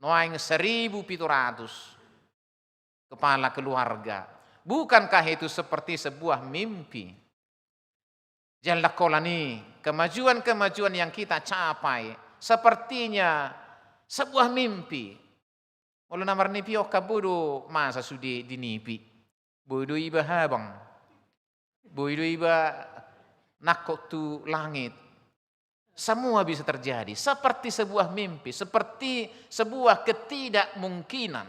noaing 1.700 kepala keluarga. Bukankah itu seperti sebuah mimpi? Jalla kolani, kemajuan-kemajuan yang kita capai sepertinya sebuah mimpi. Mula namar nipi oka bodo masa sudi dinipi. Bodo iba habang. Bodo iba nakok tu langit. Semua bisa terjadi seperti sebuah mimpi, seperti sebuah ketidakmungkinan.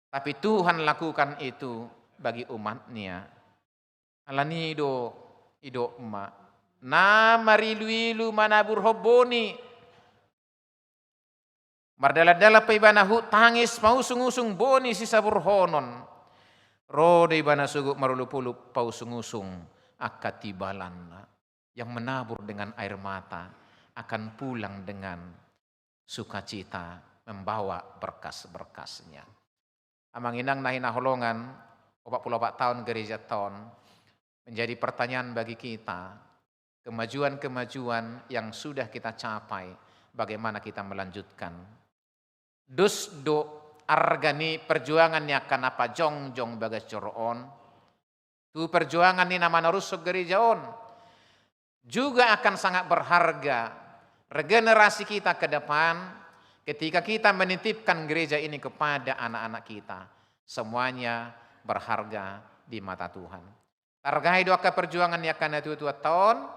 Tapi Tuhan lakukan itu bagi umatnya. Alanido ido ma. Na marilu-ilu manabur hoboni. Mardala-dala pa ibana tangis mausung-usung boni si sabur honon. Rode ibana suguk marulupulup pausung-usung akatibalan. Yang menabur dengan air mata akan pulang dengan sukacita membawa berkas-berkasnya. Amang inang nahi naholongan 44 tahun gereja tahun menjadi pertanyaan bagi kita. Kemajuan-kemajuan yang sudah kita capai, bagaimana kita melanjutkan. Dus do argani perjuangannya kenapa jong-jong bagas coroon. Tu perjuangan ini nama narusuk gerejaon. Juga akan sangat berharga regenerasi kita ke depan ketika kita menitipkan gereja ini kepada anak-anak kita. Semuanya berharga di mata Tuhan. Targai doa perjuangan ya karena itu tahun.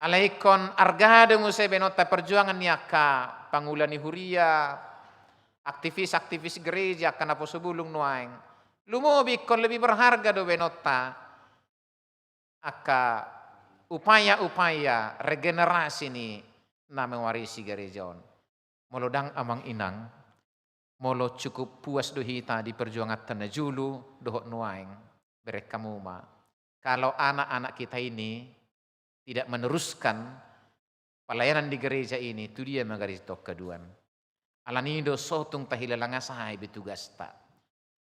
Alaikon argade musai benota perjuangan ya ka pangulani huria. Aktivis-aktivis gereja karena posubulung nuaing. Lumobik kon lebih berharga do benota. Aka upaya-upaya regenerasi ni na mewarisi gerejaon. Molodang amang inang. Molo cukup puas do hita di perjuangan tanah julu dohok nuaing. Berek kamuma. Kalau anak-anak kita ini tidak meneruskan pelayanan di gereja ini, itu dia magaris tok keduan. Alanido sotung tahilala ngasahai betugas tak.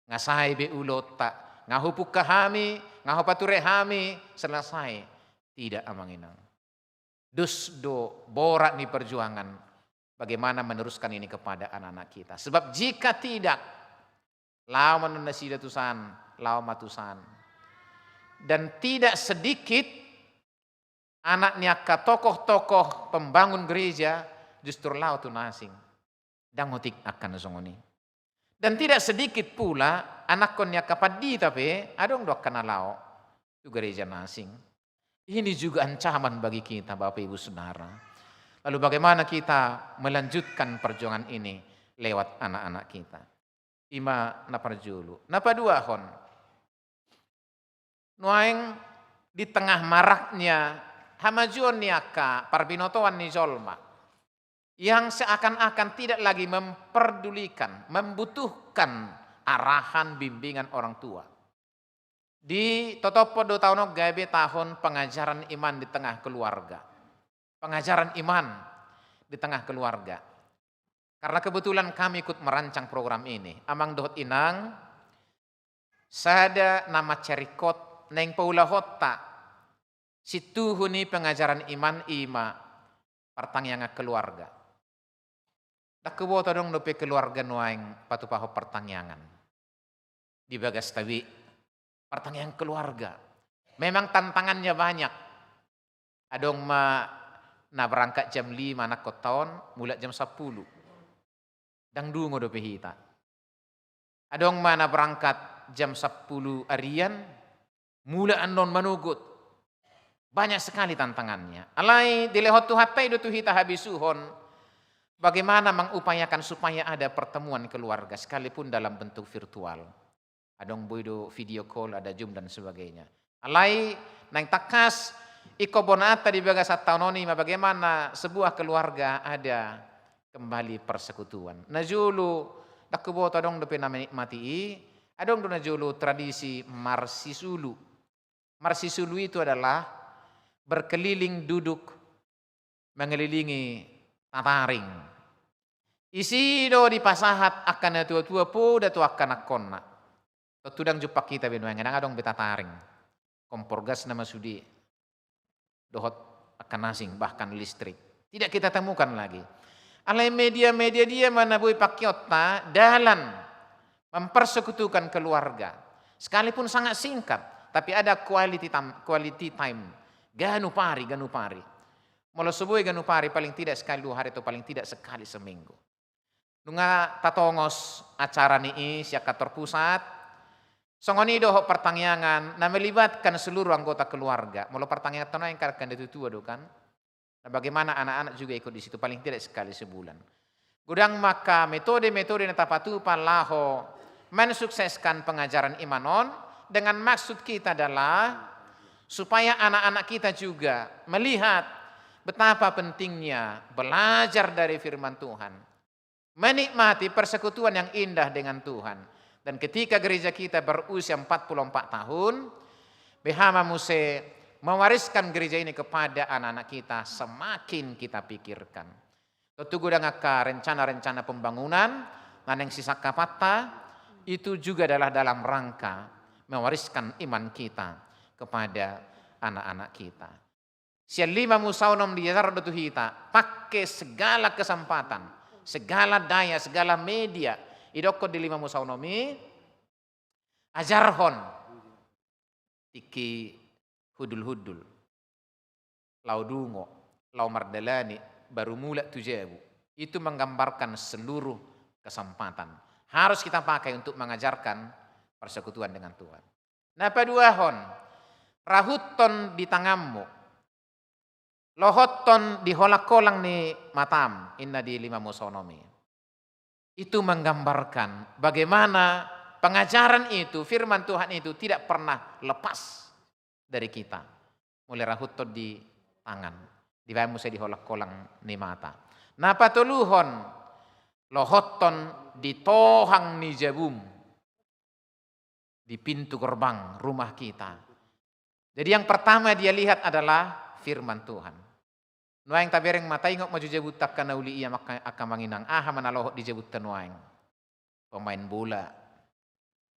Ngasahai be ulot tak. Ngahupuk kahami, ngahupature hami, selesai. Tidak amang inang. Dus do borak ni perjuangan. Bagaimana meneruskan ini kepada anak-anak kita. Sebab jika tidak, lawan nasida tusan, lawan matusan. Dan tidak sedikit anaknya ke tokoh-tokoh pembangun gereja justru laut tu nasing. Dan ngotik akan songoni. Dan tidak sedikit pula anak konnya kapadi tapi adong dok kana lao tu gereja nasing. Ini juga ancaman bagi kita Bapak Ibu Saudara. Lalu bagaimana kita melanjutkan perjuangan ini lewat anak-anak kita. Ima naparjulu. Napadua hon. Nuaing di tengah maraknya hamajuan niaka parbinotoan ni jolma. yang seakan-akan tidak lagi memperdulikan, membutuhkan arahan bimbingan orang tua. Di Totopo 2 tahun gabe tahun pengajaran iman di tengah keluarga. Pengajaran iman di tengah keluarga. Karena kebetulan kami ikut merancang program ini. Amang dohot inang, sada nama cerikot, neng paula hotta, situ huni pengajaran iman ima, pertanyaan keluarga. Tak keboto dong dope keluarga nuaing patupaho pertanyaan. Di bagas tawi, pertanyaan keluarga. Memang tantangannya banyak. Adong na berangkat jam 5 anak koton, mulai jam 10. Dang dungo dope hita. Adong mana berangkat jam 10 arian, mulai anon manugut. Banyak sekali tantangannya. Alai dilehot tuhatai do tuhita habisuhon. Bagaimana mengupayakan supaya ada pertemuan keluarga sekalipun dalam bentuk virtual. Adong boido video call, ada Zoom dan sebagainya. Alai nang takas iko bonata di bagas taunoni bagaimana sebuah keluarga ada kembali persekutuan. Najulu dakuboto adong dope nama nikmati adong do najulu tradisi marsisulu. Marsisulu itu adalah berkeliling duduk mengelilingi tataring. Isi do di pasahat akan tua-tua po datu akan akonna. Tutudang jupak kita benuangan adong betataring. Kompor gas nama sudi. Dohot akan asing bahkan listrik. Tidak kita temukan lagi. Alai media-media dia mana bui pakiota dalam mempersekutukan keluarga. Sekalipun sangat singkat, tapi ada quality time. Ganu pari. Mula sebuah ganu pari paling tidak sekali 2 hari atau paling tidak sekali seminggu. Nunga tatongos acara ni siya kantor pusat. Songoni doho pertanyaan na melibatkan seluruh anggota keluarga. Mula pertanyaan tanah yang kan ditutua do kan. Nah, bagaimana anak-anak juga ikut di situ paling tidak sekali sebulan. Gudang maka metode-metode na tapatu palaho mensukseskan pengajaran imanon dengan maksud kita adalah supaya anak-anak kita juga melihat betapa pentingnya belajar dari firman Tuhan. Menikmati persekutuan yang indah dengan Tuhan. Dan ketika gereja kita berusia 44 tahun, Behama Muse mewariskan gereja ini kepada anak-anak kita semakin kita pikirkan. Tentu gudang rencana-rencana pembangunan, naneng sisa kapata, itu juga adalah dalam rangka mewariskan iman kita kepada anak-anak kita. Siya 5 musaunom di Yazar do Tuhita, pakai segala kesempatan, segala daya, segala media, idoko di 5 musaunomi, ajarhon, tiki hudul-hudul, lau dungo, lau mardalani, baru mula tujebu. Itu menggambarkan seluruh kesempatan. Harus kita pakai untuk mengajarkan persekutuan dengan Tuhan. Napa duahon, rahuton di tanganmu, lohoton di holakolang ni matam, inna di 5 musonomi. Itu menggambarkan bagaimana pengajaran itu, firman Tuhan itu tidak pernah lepas dari kita. Mulai rahuton di tangan, di bamu saya di holakolang ni mata. Napa toluhon, lohoton di tohang ni jabum, di pintu gerbang rumah kita. Jadi yang pertama dia lihat adalah firman Tuhan. Nuaing tabereng mata ingok maju jebut takkan nauli ia akan manginang. Aha manaloh di jebut nuaing. Pemain bola,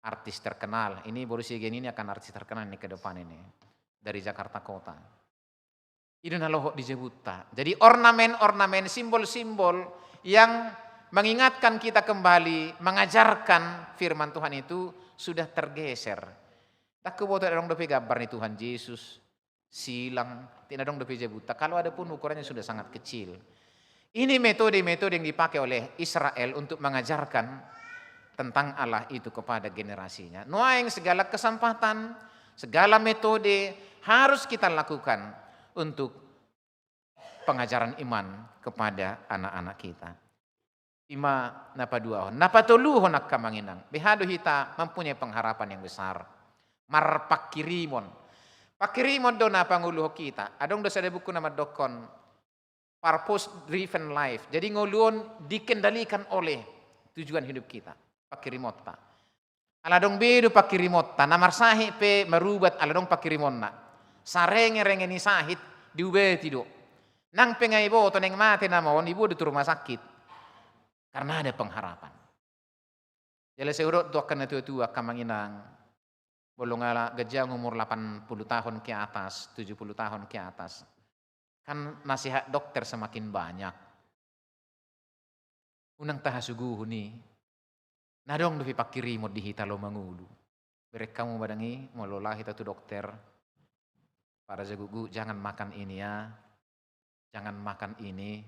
artis terkenal. Ini baru si ini akan artis terkenal nih ke depan ini dari Jakarta Kota. Itu naloh di jebut. Jadi ornamen-ornamen, simbol-simbol yang mengingatkan kita kembali, mengajarkan firman Tuhan itu sudah tergeser. Tak kebotot dong dope gambar nih Tuhan Yesus. Silang, tidak dong dope jabuta. Kalau ada pun ukurannya sudah sangat kecil. Ini metode-metode yang dipakai oleh Israel untuk mengajarkan tentang Allah itu kepada generasinya. Nuaing segala kesempatan, segala metode harus kita lakukan untuk pengajaran iman kepada anak-anak kita. Ima napa dua, napa toluhon nak kamanginang. Behado hita mempunyai pengharapan yang besar. Marpakirimon. Pakirimon do na panguluh kita. Adong do sada buku nama dokon purpose driven life. Jadi ngoluon dikendalikan oleh tujuan hidup kita. Pakirimota. Aladong bedo pakirimota. Namar sahih pe merubat aladong pakirimonna. Sarenge-renge ni sahit diubeti do. Nang pengai boto neng mati namon ibu di rumah sakit. Karena ada pengharapan. Jadi seurut tu akan tua-tua kamanginang. Bolong ala gajah umur 80 tahun ke atas, 70 tahun ke atas. Kan nasihat dokter semakin banyak. Unang tahasuguh ni. Nadong devi pakiri mo dihita lo mangulu. Berek kamu badangi mololah hita tu dokter. Para jagugu jangan makan ini ya. Jangan makan ini.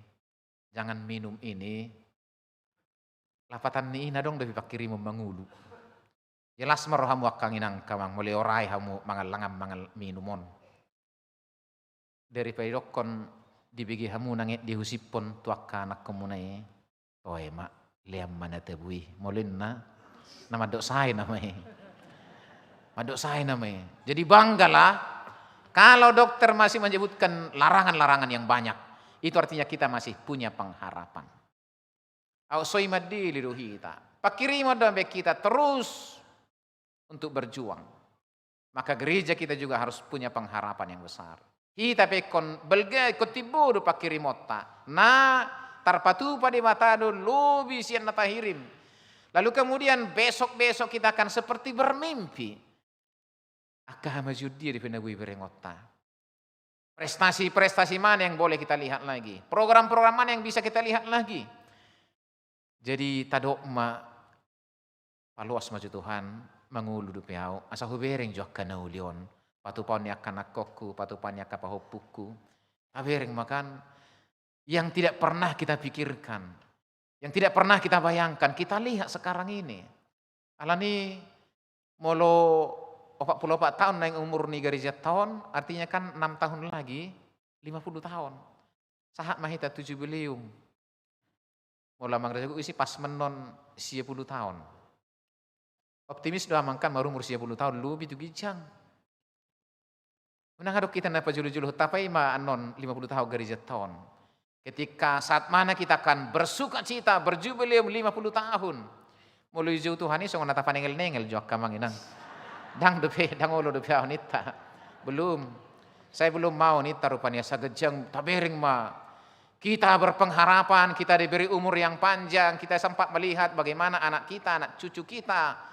Jangan minum ini. Lapatan ni nadong devi pakiri mo mangulu. Jelas marohamu akang inang kamang mulai orai hamu mangal langam mangal minumon. Dari paidokon dibigi hamu nangit dihusipon tuak anak kemunai. Toy mak liam mana tebui molin na nama dok sai namai. Madok sai namai. Jadi banggalah kalau dokter masih menyebutkan larangan-larangan yang banyak. Itu artinya kita masih punya pengharapan. Au soi madili ruhita. Pakirimo dambe kita terus untuk berjuang. Maka gereja kita juga harus punya pengharapan yang besar. Kita pekon belga kotibo do pakirimota. Na tarpatu pada mata do lobi sian natahirim. Lalu kemudian besok-besok kita akan seperti bermimpi. Akah majudi di penagui berengota. Prestasi-prestasi mana yang boleh kita lihat lagi? Program-program mana yang bisa kita lihat lagi? Jadi tadokma paluas maju Tuhan mangulu du piau asa hubereng jok kana ulion patupan akan akokku patupan kapahopuku habereng makan yang tidak pernah kita pikirkan, yang tidak pernah kita bayangkan, kita lihat sekarang ini. Alani molo 44 tahun naik umur ni gereja tahun, artinya kan 6 tahun lagi 50 tahun. Sahat mahita 7 beliung. Mula mangrejaku isi pas menon 10 tahun. Optimis doa mangkan baru umur 10 tahun lebih tu gijang. Menang aduk kita napa julu-julu tapai ma anon 50 tahun gereja tahun. Ketika saat mana kita akan bersuka cita berjubileum 50 tahun. Mulai jauh Tuhan ini songon nata panengel-nengel jok kamanginang. Dang olo depe nita. Belum. Saya belum mau nita rupanya sagejang tabering ma. Kita berpengharapan, kita diberi umur yang panjang, kita sempat melihat bagaimana anak kita, anak cucu kita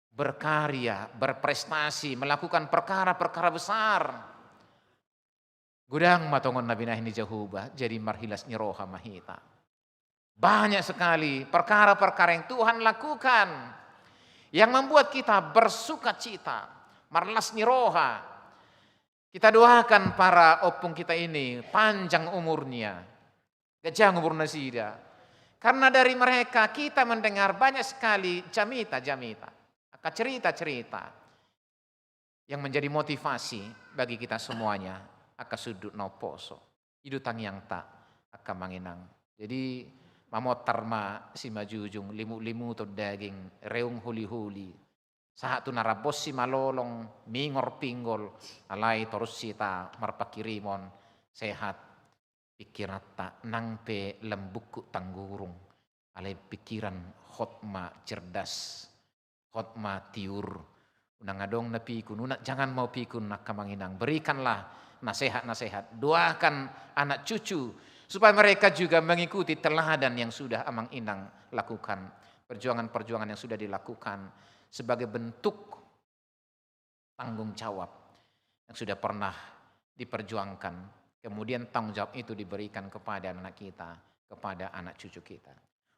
berkarya, berprestasi, melakukan perkara-perkara besar. Gudang matongon Nabi Nahi Jahuba, jadi marhilas nyeroha mahita. Banyak sekali perkara-perkara yang Tuhan lakukan, yang membuat kita bersuka cita, marlas niroha. Kita doakan para opung kita ini panjang umurnya, gajah umur nasida. Karena dari mereka kita mendengar banyak sekali jamita-jamita, akan cerita-cerita yang menjadi motivasi bagi kita semuanya. Akan sudut no poso, idutang yang tak akan manginang. Jadi mamotar ma si majujung limu-limu to daging reung huli-huli. Saat tu narabos si malolong mingor pinggol alai terus sita marpakirimon sehat pikirata nangpe lembuku tanggurung alai pikiran hotma cerdas hotma tiur unang adong na pikun unak jangan mau pikun nak kamanginang berikanlah nasihat-nasihat doakan anak cucu supaya mereka juga mengikuti teladan yang sudah Amang Inang lakukan perjuangan-perjuangan yang sudah dilakukan sebagai bentuk tanggung jawab yang sudah pernah diperjuangkan. Kemudian tanggung jawab itu diberikan kepada anak kita, kepada anak cucu kita.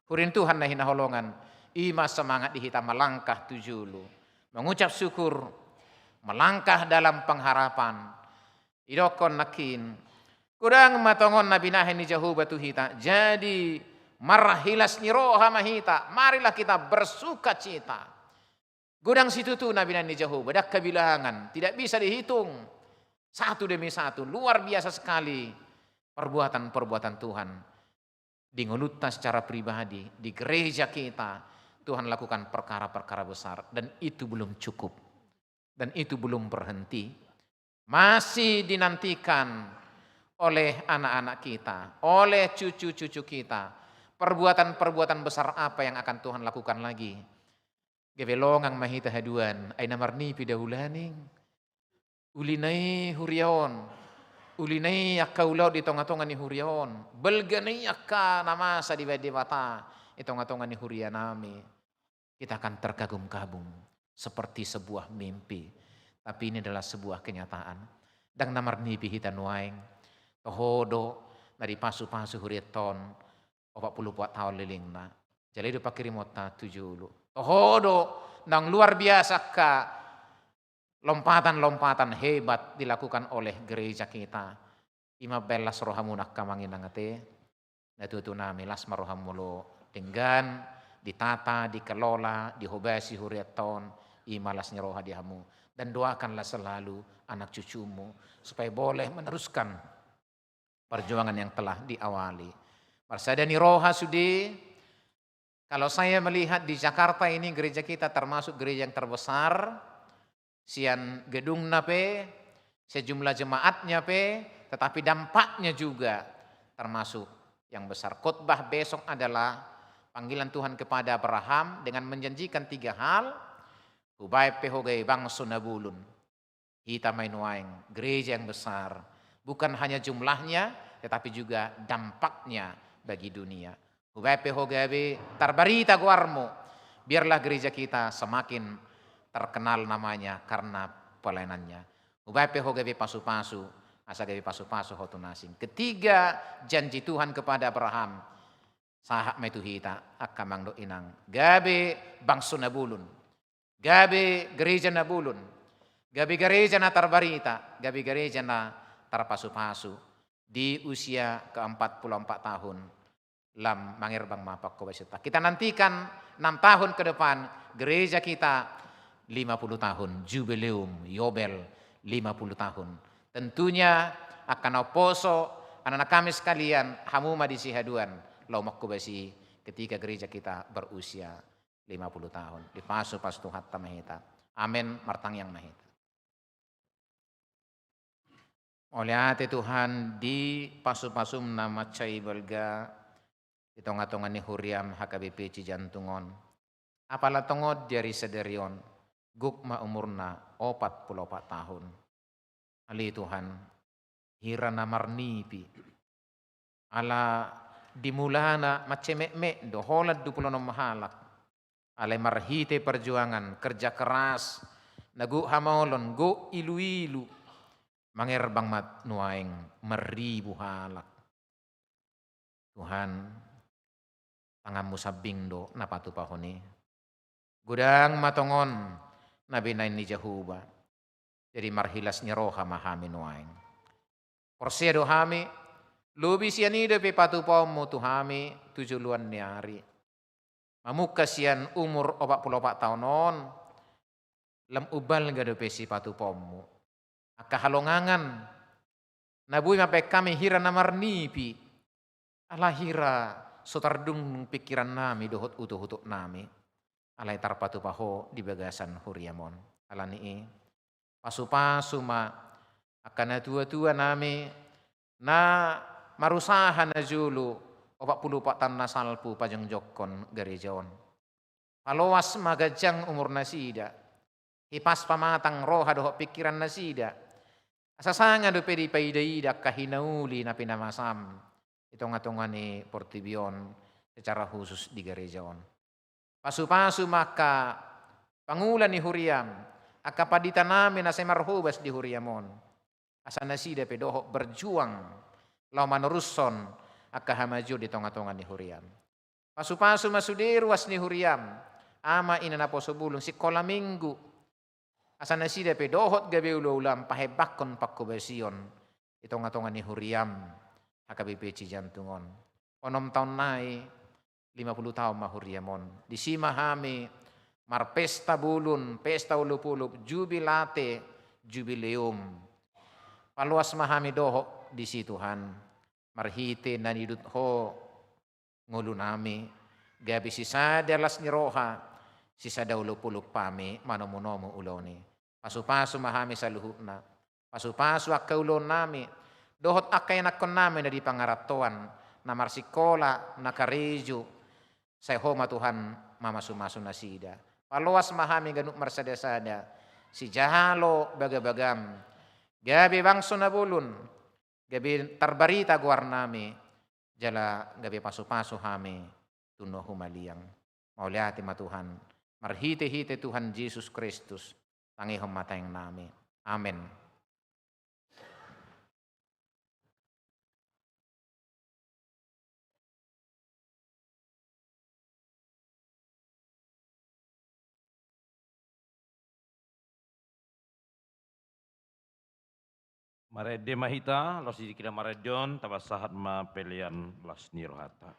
Hurin Tuhan nahi naholongan, ima semangat dihita melangkah tujulu. Mengucap syukur, melangkah dalam pengharapan. Idokon nakin, kurang matongon nabi nahi ni jahuba tuhita. Jadi marhilas niroha mahita, marilah kita bersuka cita. Gudang situ tuh Nabi Nani Jauh, badak kebilangan, tidak bisa dihitung. Satu demi satu, luar biasa sekali perbuatan-perbuatan Tuhan. Di ngulutna secara pribadi, di gereja kita, Tuhan lakukan perkara-perkara besar. Dan itu belum cukup. Dan itu belum berhenti. Masih dinantikan oleh anak-anak kita, oleh cucu-cucu kita. Perbuatan-perbuatan besar apa yang akan Tuhan lakukan lagi? Gebelongang mahita haduan, ay namarni pidahulaning. Ulinay huriaon, ulinay akaulaw di tonga-tonga ni huriaon. Belganay akka namasa di mata, itonga-tonga ni hurianami. Kita akan terkagum-kagum seperti sebuah mimpi. Tapi ini adalah sebuah kenyataan. Dang namarni pihitan waing, tohodo dari pasu-pasu hurieton, 40 tahun liling na. Jadi itu pakirimota 70. Tohodo nang luar biasa ka lompatan-lompatan hebat dilakukan oleh gereja kita. 15 rohamunak kamanginangate. Natutu nami las marohamulo dengan ditata, dikelola, dihobasi hurieton, imalasnya roha dihamu. Dan doakanlah selalu anak cucumu supaya boleh meneruskan perjuangan yang telah diawali. Marsadani roha sudi. Kalau saya melihat di Jakarta ini gereja kita termasuk gereja yang terbesar. Sian gedungna pe, sejumlah jemaatnya pe, tetapi dampaknya juga termasuk yang besar. Khotbah besok adalah panggilan Tuhan kepada Abraham dengan menjanjikan 3 hal. Hubai pe hogai bangso nabulun. Hita mainuaing, gereja yang besar. Bukan hanya jumlahnya, tetapi juga dampaknya bagi dunia. Hubai hogabe tarbarita guarmo. Biarlah gereja kita semakin terkenal namanya karena pelayanannya. Hubai hogabe pasu-pasu, asagabe pasu-pasu hotunasing. Ketiga, janji Tuhan kepada Abraham. Sahak metuhita akamang do inang. Gabe bangso nabulun. Gabe gereja nabulun. Gabe gereja na tarbarita. Gabe gereja na tarpasu-pasu. Di usia ke-44 tahun. Lam mangirbang mapak kobasita. Kita nantikan 6 tahun ke depan gereja kita 50 tahun jubileum yobel 50 tahun. Tentunya akan oposo anak-anak kami sekalian hamuma di sihaduan lomak kobasi ketika gereja kita berusia 50 tahun. Dipasu pas Tuhan tamahita. Amin martang yang mahita. Oleh hati Tuhan di pasu-pasum nama cai belga itonga-tonga ni huriam HKBP Cijantungon. Apalah tongod dari sederion. Gukma umurna 44 tahun. Ali Tuhan. Hirana marnipi. Ala dimulana macemek-mek doholad 26 mahalak. Alay marhite perjuangan. Kerja keras. Nagu hamaolon. Go ilu-ilu. Mangerbang mat nuaing. Meribu halak. Tuhan. Tangamu sabing do napatu pahoni. Gudang matongon nabinain ni Jehuba. Jadi marhilas ni roha mahami nuaing. Porsia do hami. Lubi sianida pe patu paumu tuhami 7 ni hari. Mamuka sian umur 44 tahun on. Lam ubal gado pe si patu paumu. Akahalongangan. Nabui mape kami hira namarnipi. Allah hira. Sotardung pikiran nami dohot utuh-utuh nami. Alay tarpatu paho di bagasan huriamon. Alani pasu-pasu ma akan tua-tua nami na marusahan na julu 44 tan nasalpu pajang jokon gerejaon. Palowas magajang umur nasida. Hipas pamatang roha dohot pikiran nasida. Asasanga do pedi paidaida kahinauli na pinamasam. Itonga-tonga ni Portibion secara khusus di gerejaon. Pasu-pasu maka pangulan ni Huriam. Akapadita namin na semarhubas di Huriamon. Asana sida pedoho berjuang. Lau manuruson akahamaju di tonga-tonga ni Huriam. Pasu-pasu masuderuas ni Huriam. Ama ina na posobulong si kola minggu. Asana sida pedohot gabe ulam pahebakon pakubasion. Itonga-tonga ni Huriam. HKBP Cijantungon. Onom tahun nai 50 tahun mahuriamon. Di simahami marpesta bulun, pesta ulup-ulup, jubilate, jubileum. Paluas mahami doho di situhan. Marhite nanidut ho ngulunami. Gabi sisa dalas ni roha. Sisa ulup-ulup pami manomunomu uloni. Pasu-pasu mahami sa luhutna. Pasu-pasu akkaulon nami. Dohot akay nakon namin na di pangaratuan, na marsikola, na kareju, sa homa Tuhan mamasumaso na sida. Paluas mahami ganuk marsadasada, si jahalo bagabagam, gabi bangso na bulun, gabi tarbarita guar nami, jala gabi paso-paso hami, tuno humaliang. Mauliati matuhan, marhite-hite Tuhan Yesus Kristus, tangihom matayang nami. Amen. Marede mahita, los dikira maredon, tabasahat ma pelian las nirohata.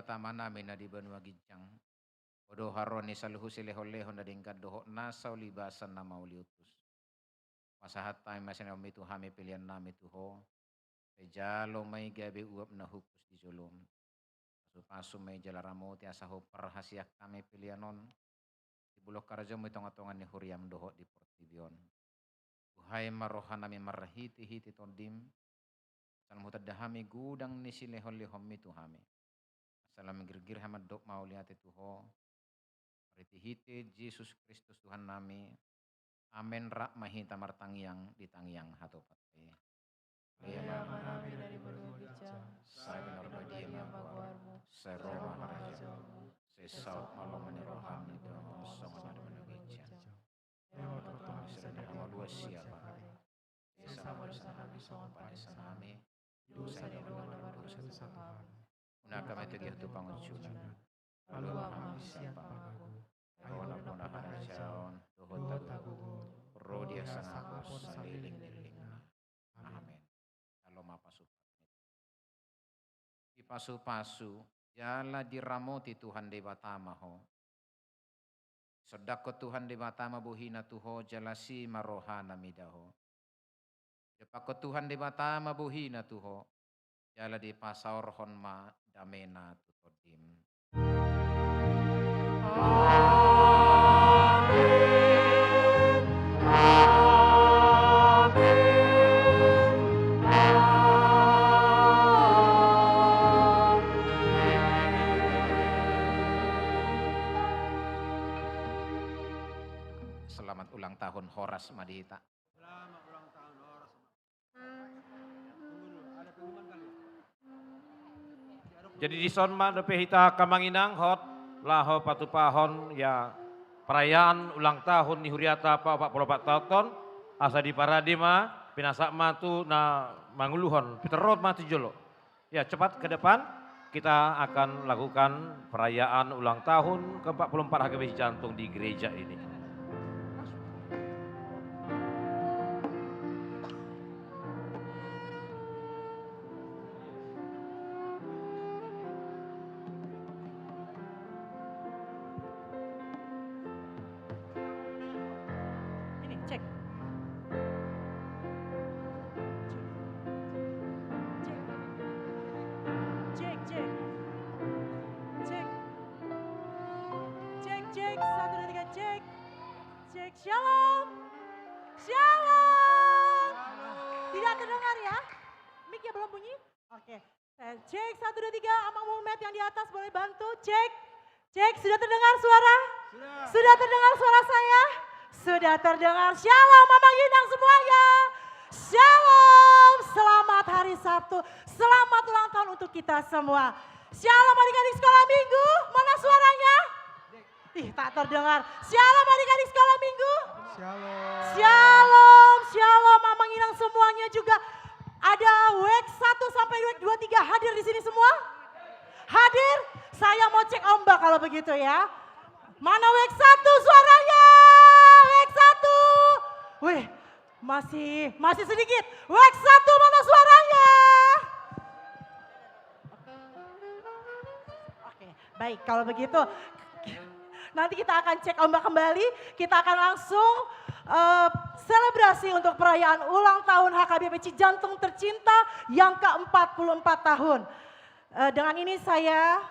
batama namin na di benua gijang. Odo haroni saluhu silehon-lehon na dingkad doho nasau libasan na mauliutus. Masahat tayo masin kami tuhami pilihan nami tuho. Pejalo may gabi uap na hukus di julum. Pasu may jalaramo ti asaho perhasiak kami pilihanon. Di bulok karjo may tongatongan ni huriam doho di Portibion. Tuhai marohan nami marhiti-hiti tondim. Salam hutad dahami gudang ni silehon-lehon mi tuhami. Salam girgir hamad dok mau lihat tuho. Marhiti-hiti Yesus Kristus Tuhan nami. Amen rak mahita martangiang di tangiang hatopatai. Lea manami dari benua gijang, Saya benar bagi maguarmu, saya Roma harajamu. Saya saut malam meneroham di dalam kosong ada menegijang. Lewat Tuhan Sedang nama dua siapa? sama dosa kami songon pada sanami, Dosa dosa di doa nama dosa dosa kami. Una kami tegih tu panguncunan. Lalu Lalu kami kami siap siapa pagagu. Kawan pun harajaun. Doa Dohot tagugu. Rodia Rodia sangapos sangapos saliling-liling. Amin. Amin. Kalau mapasu. Ipasu-pasu. Jala diramoti Tuhan di batama ho. Sodako Tuhan di batama buhina tuho jalasi marohana midaho. Depako Tuhan di batama buhina tuho. Jala di pasaur honma damena tutodim. Selamat ulang tahun Horas Madita. Jadi di sonma depe hita kamanginang hot laho patupahon ya perayaan ulang tahun ni huriata pa 44 tahun asa di paradima pinasak matu na manguluhon piterot mati jolo. Ya cepat ke depan kita akan lakukan perayaan ulang tahun ke-44 HKBP Jantung di gereja ini. Ini cek. Cek. Cek. Cek. Cek. Cek. 1, 2, 3, cek. Cek. Shalom. Shalom. Tidak terdengar ya? Mic-nya belum bunyi? Oke. Saya cek 1, 2, 3. Amang Muhammad yang di atas boleh bantu. Cek. Cek. Sudah terdengar suara? Sudah terdengar suara saya? Sudah terdengar. Shalom Mamang Yinang semuanya. Shalom. Selamat hari Sabtu. Selamat ulang tahun untuk kita semua. Shalom adik-adik sekolah minggu. Mana suaranya? Ih tak terdengar. Shalom adik-adik sekolah minggu. Shalom. Shalom. Shalom Mamang Yinang semuanya juga. Ada WEK 1 sampai WEK 23 hadir di sini semua? Hadir? Saya mau cek ombak kalau begitu ya. Mana WEK 1 suaranya? WEK 1. Wih, masih sedikit. WEK 1 mana suaranya? Oke, baik kalau begitu. Nanti kita akan cek ombak kembali. Kita akan langsung selebrasi untuk perayaan ulang tahun HKBP Cijantung tercinta yang ke-44 tahun. Dengan ini saya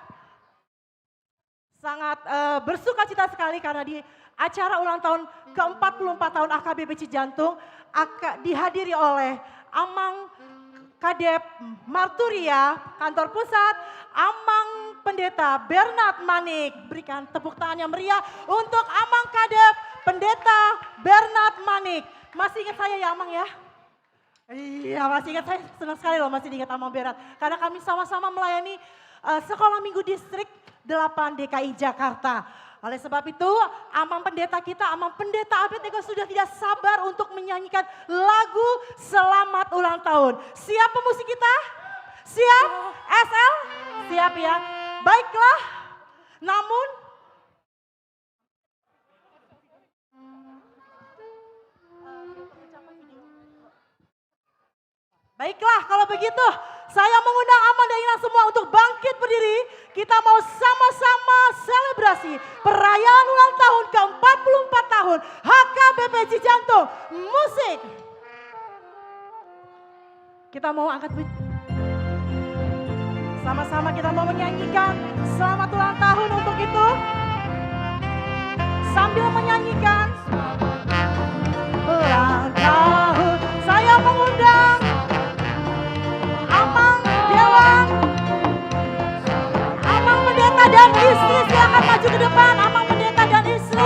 sangat bersuka cita sekali karena di acara ulang tahun ke-44 tahun HKBP Cijantung dihadiri oleh Amang Kadep Marturia, kantor pusat, Amang Pendeta Bernard Manik. Berikan tepuk tangan yang meriah untuk Amang Kadep Pendeta Bernard Manik. Masih ingat saya ya Amang ya? Iya masih ingat, saya senang sekali loh masih diingat Amang Bernard. Karena kami sama-sama melayani sekolah minggu distrik 8 DKI Jakarta. Oleh sebab itu, Amang Pendeta kita, Amang Pendeta Abednego sudah tidak sabar untuk menyanyikan lagu Selamat Ulang Tahun. Siap pemusik kita? Siap? SL? Siap ya? Baiklah, namun baiklah kalau begitu Saya mengundang Amang dan Ina semua untuk bangkit berdiri. Kita mau sama-sama selebrasi perayaan ulang tahun ke-44 tahun HKBP Cijantung. Musik. Kita mau angkat sama-sama kita mau menyanyikan selamat ulang tahun untuk itu. Sambil menyanyikan ulang tahun, saya mengundang Amang Dewan, Amang Pendeta dan istri, silakan maju ke depan. Amang Pendeta dan istri,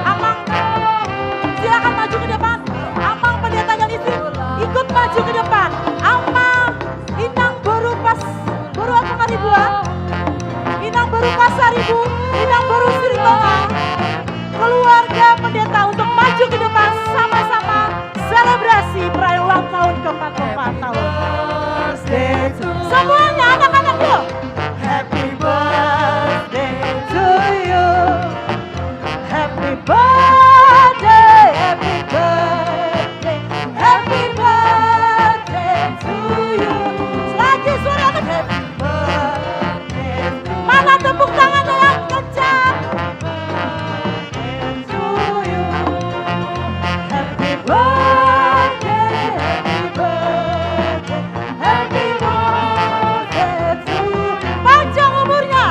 Amang silakan maju ke depan. Amang Pendeta dan istri ikut maju ke depan. Amang Inang baru aku ngaribuan, Inang baru pasaribu, Inang baru siritonga, keluarga pendeta untuk maju ke depan sama-sama selebrasi perayaan ulang tahun ke-44 tahun. Semuanya anak-anak yuk. Happy birthday to you. Happy birthday, happy birthday, happy birthday to you. Lagi suara anak happy birthday. Mana tepuk tangannya yang kencang? To you. Happy birthday, happy birthday, happy birthday to you. Panjang umurnya,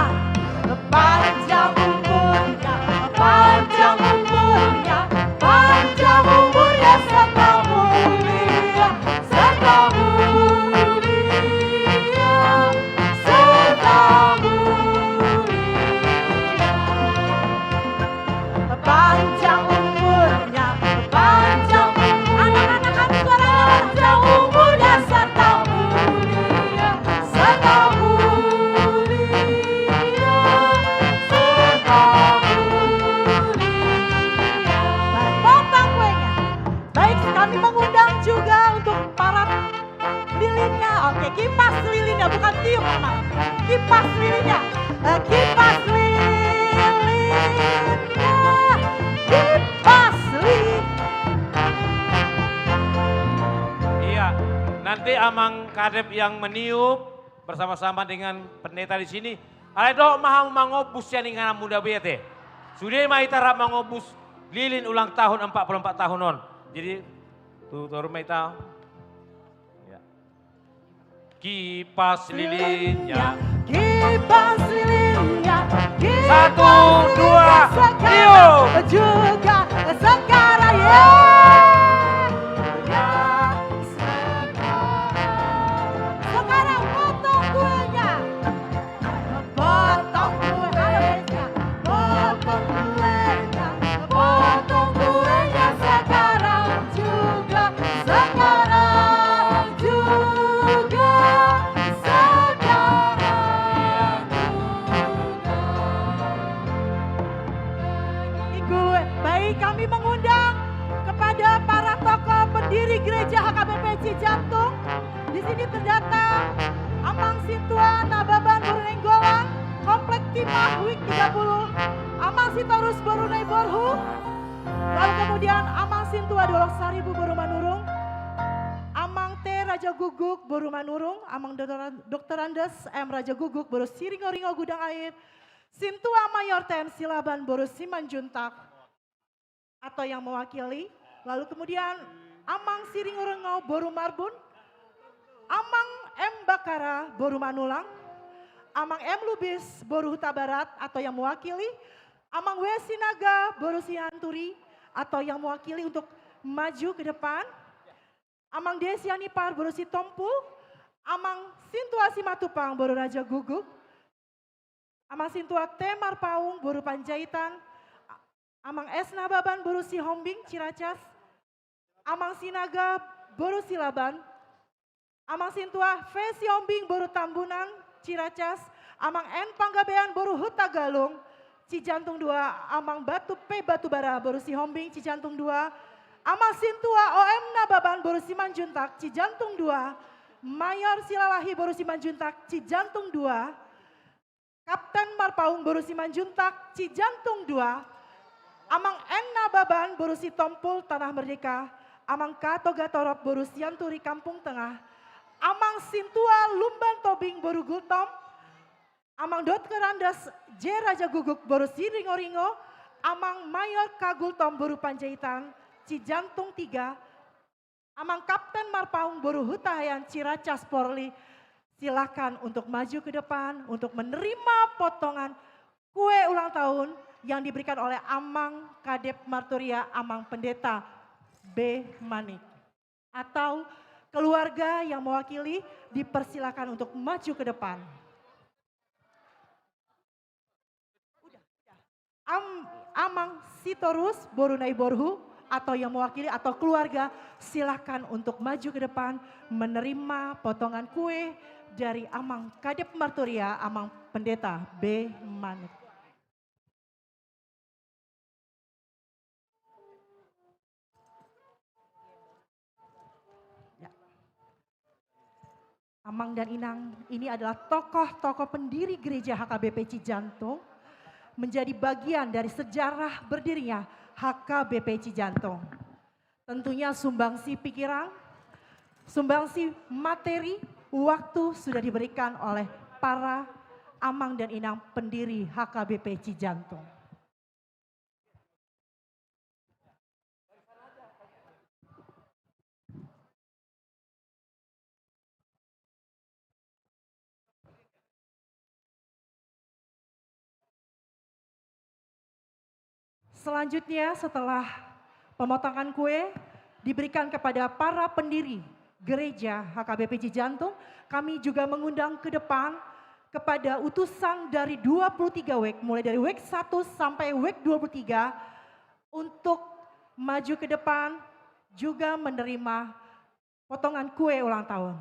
panjang umurnya, panjang umurnya, panjang umurnya serta mulia, serta mulia, serta mulia. Panjang umurnya, panjang umurnya, anak-anak suaranya panjang umurnya serta mulia, serta mulia, serta mulia. Potong kuenya. Baik, kami mengundang juga untuk para lilinnya. Oke, kipas lilinnya, bukan tiup memang. Kipas lilinnya, kipas lilinnya, kipas lilin. Iya, nanti Amang Kadep yang meniup bersama-sama dengan pendeta di sini. Aledo maha mangobus ya dengan muda bete. Sudah mah kita mangobus lilin ulang tahun 44 tahunon. Jadi tutur meta. Ya. Kipas lilinnya. Kipas lilinnya, kipas Satu, dua, lilinnya tiup. juga sekarang ya. Sekarang potong kuenya, potong kue halusnya, potong kuenya, potong kuenya sekarang juga, sekarang juga, sekarang juga. Baik, kami mengundang kepada para tokoh pendiri gereja HKBP Cijantung. Di sini terdata Amang Sintua Nababan Bornenggolan, Komplek Timah Wik 30, Amang Sitorus Borunai Borhu, lalu kemudian Amang Sintua Dolok Saribu Boru Manurung, Amang T Raja Guguk Boru Manurung, Amang Dr. Andes M Raja Guguk Boru Siringo-ringo Gudang Air, Sintua Mayor TM Silaban Boru Simanjuntak atau yang mewakili, lalu kemudian Amang Siringo-ringo Boru Marbun, Amang M Bakara Boru Manulang, Amang M Lubis Boru Huta Barat atau yang mewakili, Amang W Sinaga Boru Sianturi atau yang mewakili untuk maju ke depan, Amang D Sianipar Boru Sitompul, Amang Sintua Simatupang Boru Raja Guguk, Amang Sintua T Marpaung Boru Panjaitan, Amang S Nababan Boru Sihombing Ciracas, Amang Sinaga Boru Silaban, Amang Sintua V Siombing Boru Tambunan Ciracas, Amang N Panggabean Boru Huta Galung, Cijantung 2, Amang Batu P Batubara Boru Sihombing Cijantung 2, Amang Sintua OM Nababan Boru Simanjuntak Cijantung 2, Mayor Silalahi Boru Simanjuntak Cijantung 2, Kapten Marpaung Boru Simanjuntak Cijantung 2, Amang N Nababan Boru Sitompul Tanah Merdeka, Amang Kato Gatorop Boru Sianturi Kampung Tengah, Amang Sintua Lumban Tobing Boru Gultom, Amang Dotker Andas J Raja Guguk Boru Siringo-ringo, Amang Mayor Kagultom Boru Panjaitan, Cijantung 3, Amang Kapten Marpaung Boru Hutahayan Ciracas Porli, silakan untuk maju ke depan untuk menerima potongan kue ulang tahun yang diberikan oleh Amang Kadep Marturia Amang Pendeta B. Manik. Atau keluarga yang mewakili dipersilakan untuk maju ke depan. Amang Sitorus Borunai Borhu atau yang mewakili atau keluarga silakan untuk maju ke depan menerima potongan kue dari Amang Kadep Marturia Amang Pendeta B. Manik. Amang dan Inang ini adalah tokoh-tokoh pendiri gereja HKBP Cijantung, menjadi bagian dari sejarah berdirinya HKBP Cijantung. Tentunya sumbangsi pikiran, sumbangsi materi, waktu sudah diberikan oleh para Amang dan Inang pendiri HKBP Cijantung. Selanjutnya setelah pemotongan kue diberikan kepada para pendiri gereja HKBP Cijantung, kami juga mengundang ke depan kepada utusan dari 23 WEK, mulai dari WEK 1 sampai WEK 23 untuk maju ke depan juga menerima potongan kue ulang tahun.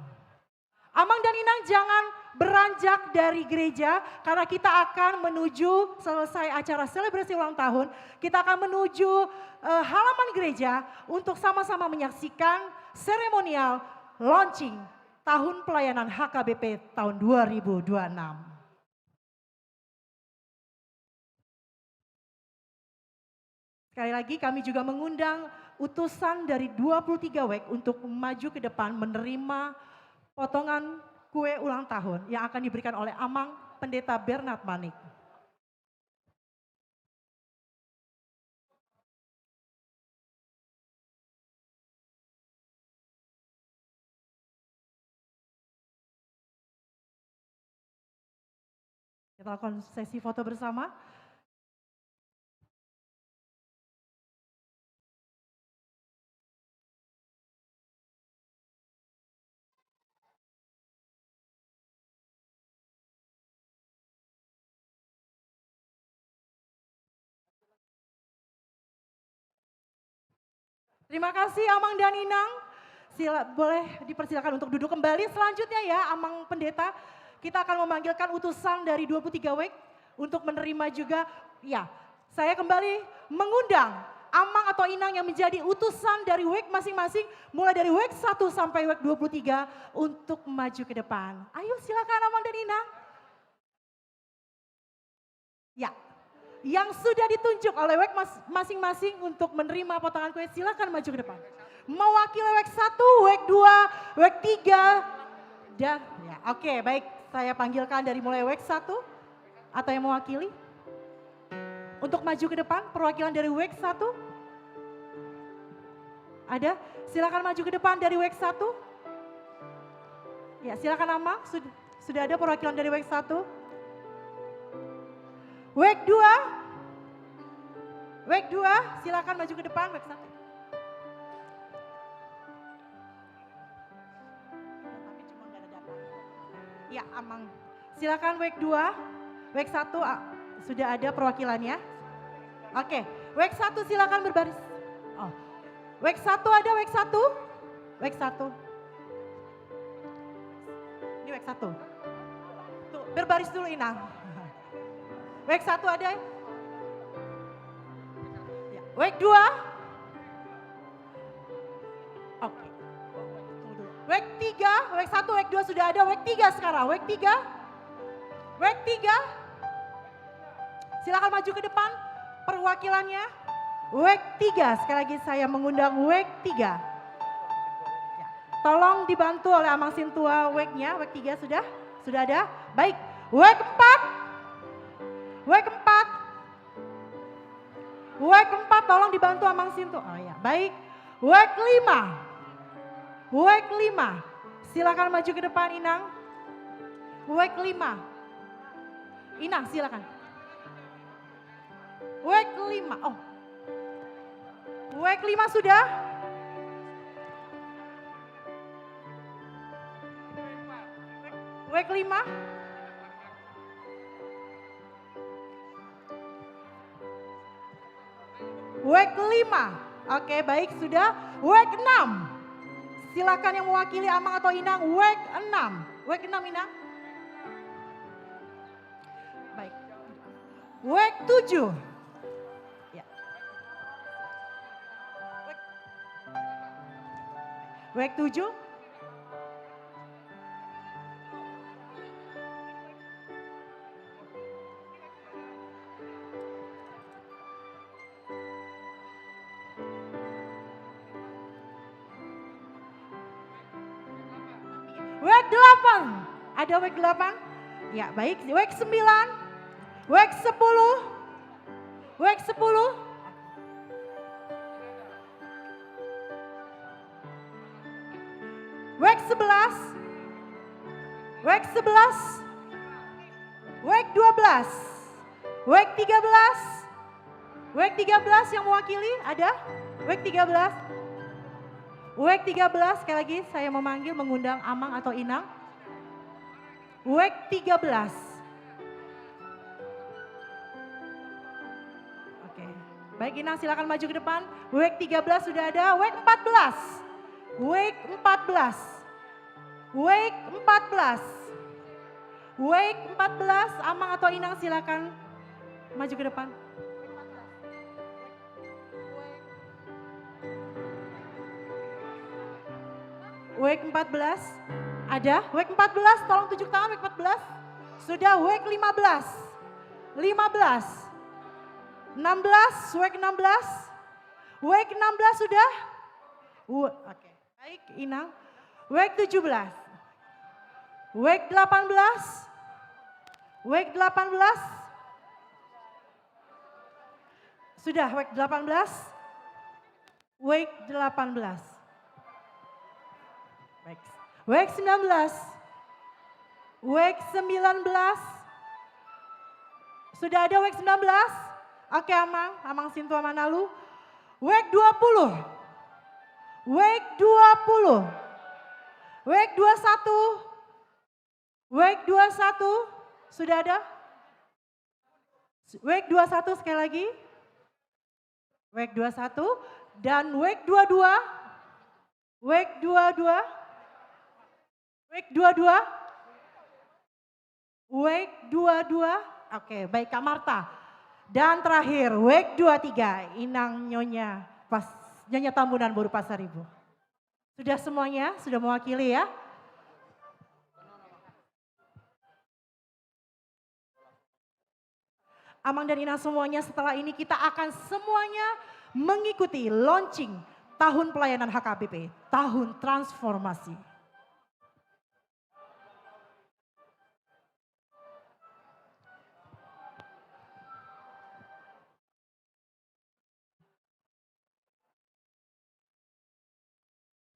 Amang dan Inang jangan beranjak dari gereja karena kita akan menuju selesai acara selebrasi ulang tahun. Kita akan menuju halaman gereja untuk sama-sama menyaksikan seremonial launching tahun pelayanan HKBP tahun 2026. Sekali lagi kami juga mengundang utusan dari 23 WEK untuk maju ke depan menerima potongan kue ulang tahun yang akan diberikan oleh Amang Pendeta Bernard Manik. Kita lakukan sesi foto bersama. Terima kasih Amang dan Inang. Boleh dipersilakan untuk duduk kembali. Selanjutnya ya Amang Pendeta, kita akan memanggilkan utusan dari 23 WEK untuk menerima juga. Ya, saya kembali mengundang Amang atau Inang yang menjadi utusan dari WEK masing-masing, mulai dari WEK 1 sampai WEK 23 untuk maju ke depan. Ayo silakan Amang dan Inang. Ya, yang sudah ditunjuk oleh WEK masing-masing untuk menerima potongan kue, silakan maju ke depan. Mewakili WEK 1, WEK 2, WEK 3, dan ya oke baik, saya panggilkan dari mulai WEK 1 atau yang mewakili. Untuk maju ke depan, perwakilan dari WEK 1. Ada? Silakan maju ke depan dari WEK 1. Ya silakan Amang, sudah ada perwakilan dari WEK 1. WEK 2. WEK 2, silakan maju ke depan, WEK 1. Ya, Amang. Silakan WEK 2, WEK 1 sudah ada perwakilannya. Oke, WEK 1 silakan berbaris. Oh. WEK 1 ada, WEK 1. WEK 1. Ini WEK 1. Tuh, berbaris dulu Inang. WEK 1 ada? Ya. WEK 2? Oke. WEK 3, WEK 1, WEK 2 sudah ada, WEK 3 sekarang. WEK 3? WEK 3? Silakan maju ke depan perwakilannya. WEK 3, sekali lagi saya mengundang WEK 3. Ya. Tolong dibantu oleh Amang Sintua WEG-nya, WEG 3 sudah? Sudah ada? Baik, WEG 4. WEG 4. WEG 4 tolong dibantu Amang Sintua. Oh ya, baik. WEG 5. WEG 5. Silakan maju ke depan Inang. WEG 5. Inang silakan. WEG 5. Oh. WEG 5 sudah? WEG 5. WEG 5. Oke, baik sudah. WEG 6. Silakan yang mewakili Amang atau Inang. WEG 6. WEG 6 Inang. Baik. WEG 7. Ya. WEG 7. WEG 8. Ada WEG 8? Ya, baik. WEG 9. WEG 10. WEG 10. WEG 11. WEG 11. WEG 12. WEG 13. WEG 13 yang mewakili ada? WEG 13. WEG 13 sekali lagi saya memanggil mengundang Amang atau Inang. WEG 13. Oke, baik Inang silakan maju ke depan. WEG 13 sudah ada. WEG 14. WEG 14. WEG 14. WEG 14 Amang atau Inang silakan maju ke depan. WEG 14 ada, WEG 14 tolong tunjuk tangan WEG 14. Sudah WEG 15. 15. 16, WEG 16. WEG 16 sudah? Oke, baik Inang. WEG 17. WEG 18. WEG 18. Sudah WEG 18. WEG 18. Baik. WEG 19. WEG 19. Sudah ada WEG 19? Oke Amang Sintua Manalu. WEG 20. WEG 20. WEG 21. WEG 21. Sudah ada? WEG 21 sekali lagi. WEG 21 dan WEG 22. WEG 22. WEG 22. WEG 22. Oke, baik Kak Marta. Dan terakhir WEG 23 Inang Nyonya Nyonya Tambunan Boru Pasaribu. Sudah semuanya, sudah mewakili ya. Amang dan Inang semuanya setelah ini kita akan semuanya mengikuti launching Tahun Pelayanan HKBP, Tahun Transformasi.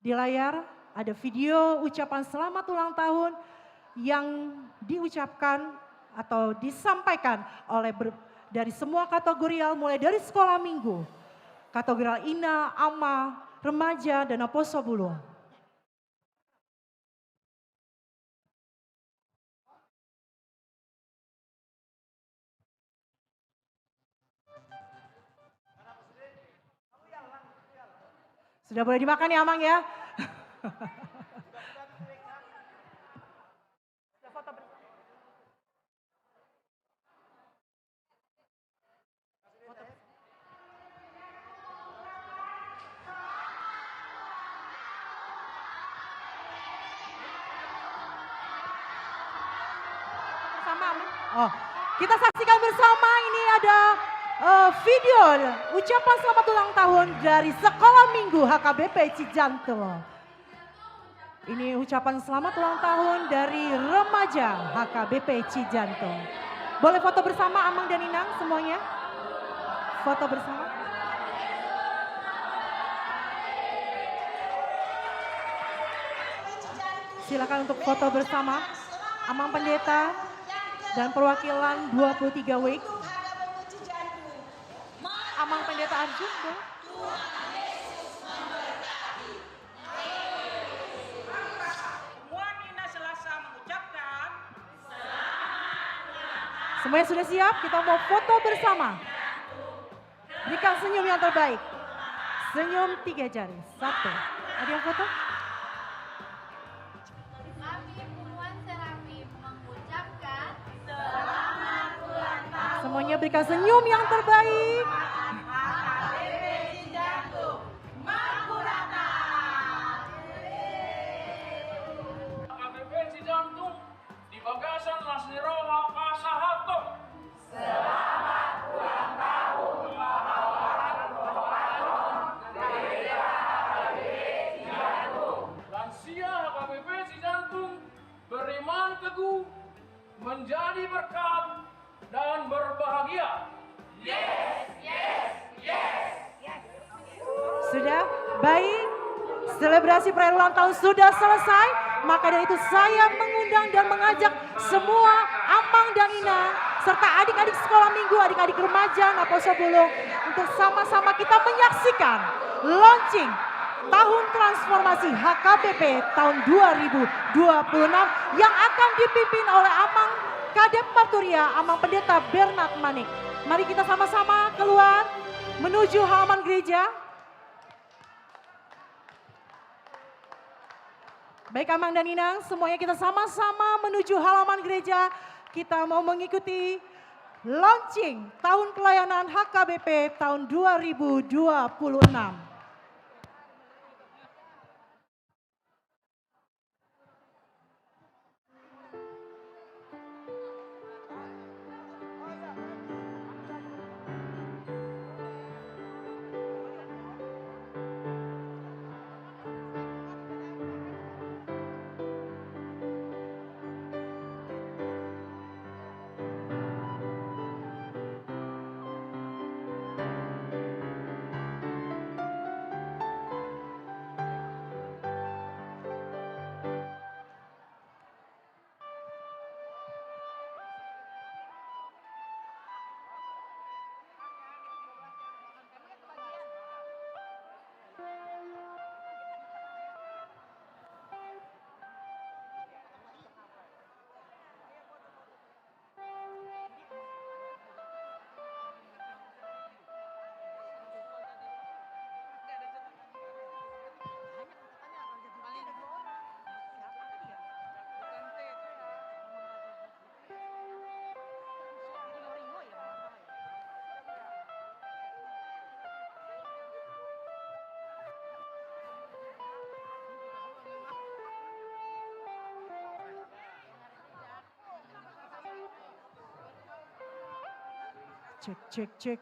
Di layar ada video ucapan selamat ulang tahun yang diucapkan atau disampaikan oleh dari semua kategorial mulai dari sekolah minggu, kategorial Ina, Ama, Remaja, dan Aposo Bulung. Sudah boleh dimakan ya Amang ya? Oh, kita saksikan bersama ini ada video ucapan selamat ulang tahun dari Sekolah Minggu HKBP Cijantung. Ini ucapan selamat ulang tahun dari remaja HKBP Cijantung. Boleh foto bersama Amang dan Inang semuanya? Foto bersama. Silakan untuk foto bersama Amang Pendeta dan perwakilan 23 WIK. Amang Pendeta Arjun, boleh? Semuanya sudah siap? Kita mau foto bersama. Berikan senyum yang terbaik. Senyum 3 jari. 1. Ada yang foto? Kami Puluhan Serafim mengucapkan selamat ulang tahun. Semuanya berikan senyum yang terbaik. HKBP Cijantung, Makurata. HKBP Cijantung di Bagasan Lasniroha Pasahato. Selamat ulang tahun Lansia HKBP Cijantung beriman teguh, menjadi berkat dan berbahagia. Sudah? Baik. Selebrasi perayaan ulang tahun sudah selesai. Maka dari itu saya mengundang dan mengajak semua Amang dan Inang serta adik-adik sekolah minggu, adik-adik remaja Naposo Bulung untuk sama-sama kita menyaksikan launching Tahun Transformasi HKBP tahun 2026 yang akan dipimpin oleh Amang Kadep Marturia, Amang Pendeta Bernard Manik. Mari kita sama-sama keluar menuju halaman gereja. Baik Amang dan Inang, semuanya kita sama-sama menuju halaman gereja. Kita mau mengikuti launching tahun pelayanan HKBP tahun 2026. Cek. Cek.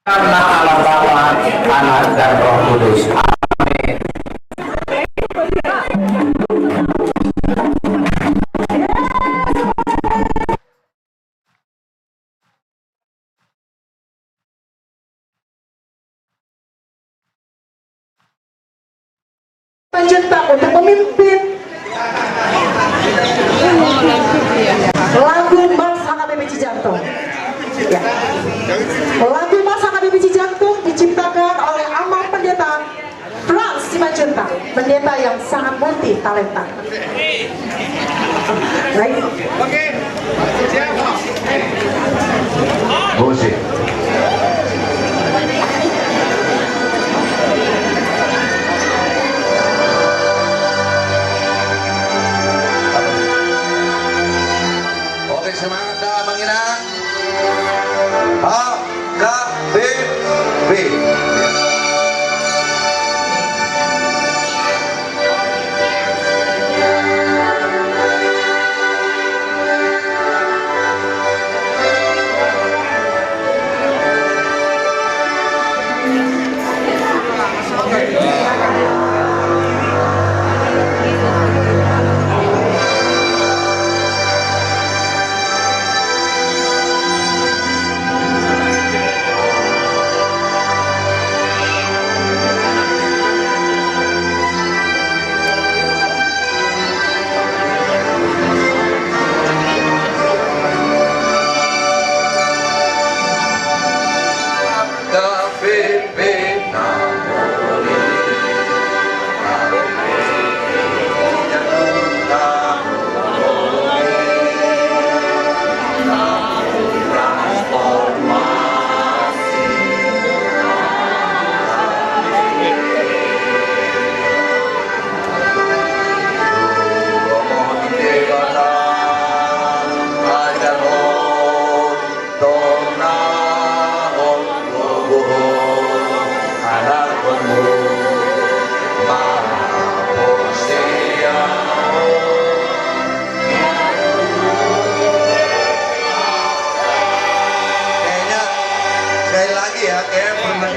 Karena Allah Bapa, Anak dan Roh Kudus. Amin. Panjentang untuk memimpin lagu Mars HKBP Cijantung. Ya. Lagu Mars HKBP Cijantung diciptakan oleh Amang Pendeta Frans Simanjuntak, pendeta yang sangat multi talenta. Baik. Oke, siap. Musik. Oke, semangat dah mengira. HKBP.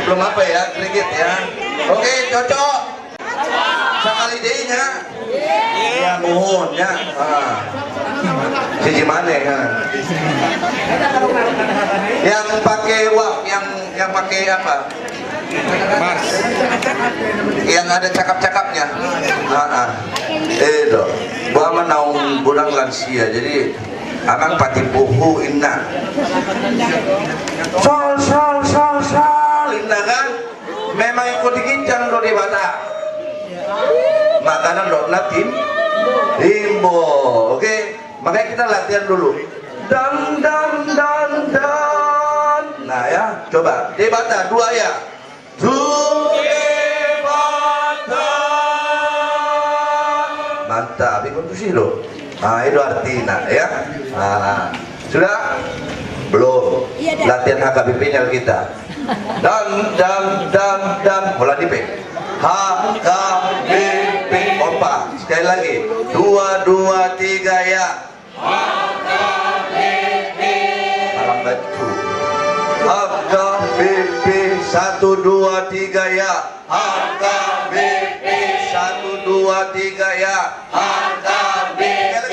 Belum apa ya, sedikit ya. Oke, cocok. Sekali deh-nya. Ya, mohon ya. Sisi mana ya? Yang pakai yang pakai apa? Mars. Yang ada cakap-cakapnya. Itu. Gua menaung bulan lansia, jadi akan pati puhu inna. Sol inna kan? Memang ikut dikincang do di bata. Makanan do natin limbo. Oke, makanya kita latihan dulu. Dan. Nah ya, coba di bata dua ya. Mantap, ikut sih lo. Nah itu artinya ya. Nah, sudah belum latihan HKBP-nya kita. Dan mulai di P. HKBP opa sekali lagi 2 2 3 ya. HKBP malam batu. HKBP 1 2 3 ya. HKBP 1 2 3 ya. HKBP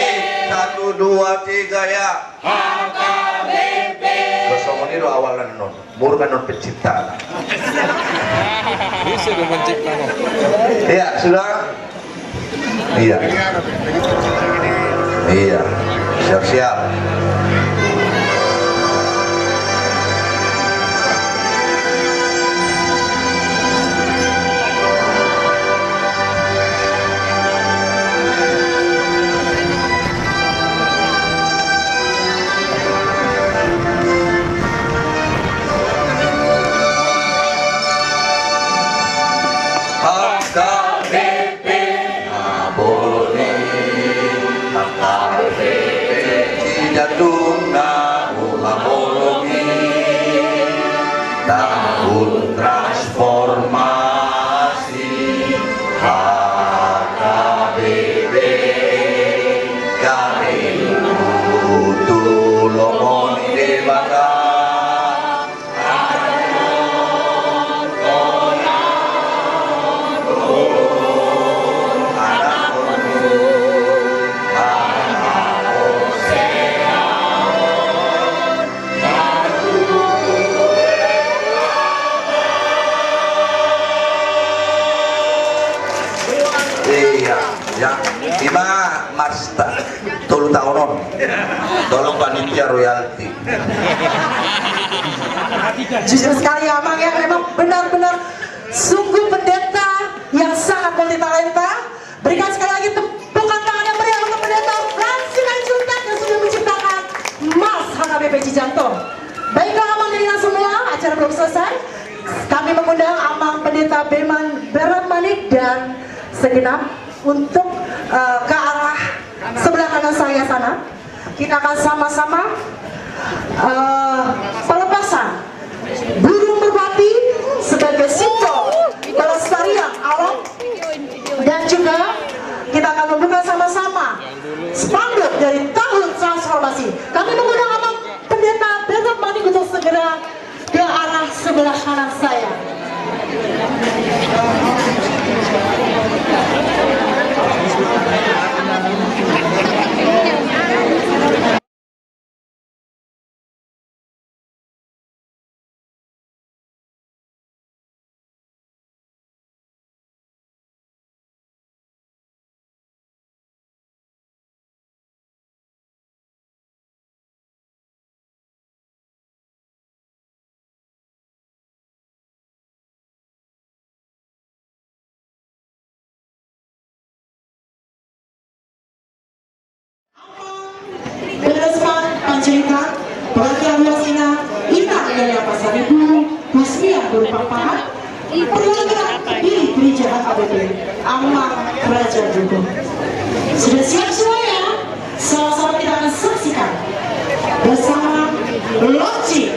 1 2 3 ya. HKBP Kesomoni do awalan non murkan non pencipta. Bisa do pencipta non. Iya, sudah. Iya. Iya. Siap-siap. HKBP Abone HKBP Cijantung panitia royalti. Jujur sekali Amang ya, memang benar-benar sungguh pendeta yang sangat multitalenta. Berikan sekali lagi tepukan tangan yang meriah untuk pendeta Francis Manjuntak yang sudah menciptakan Mas HKBP Cijantung. Baiklah Amang dan Ina semua, acara belum selesai. Kami mengundang Amang Pendeta Beran Manik dan segenap untuk ke arah sebelah kanan saya sana. Kita akan sama-sama pelepasan burung merpati sebagai simbol pelestarian alam, dan juga kita akan membuka sama-sama spanduk dari tahun transformasi. Kami mengundang Amang Pendeta Beran Manik untuk segera ke arah sebelah kanan saya. Beresman Panjaitan, Perwakilan Wasina, Ina Nyonya Pasaribu, Husmia Berupapahan, Perwakilan di Gereja HKBP, Amang Kerajaan Dukuh. Sudah siap semuanya? Sama-sama kita akan saksikan bersama launching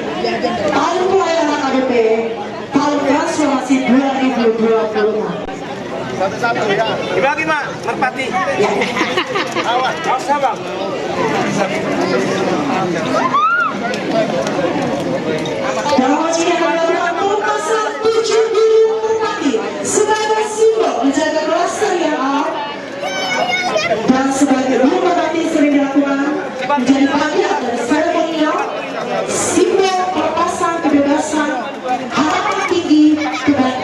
tahun pelayanan HKBP tahun transformasi 2025. Dibagi mak, merpati. Awas, awas abang. Dalam wajib yang melakukan pelepasan 7 burung merpati sebagai simbol menjaga kelestarian alam, dan sebagai burung merpati sering dilakukan menjadi bagian dari seremonial simbol pelepasan kebebasan, harapan tinggi,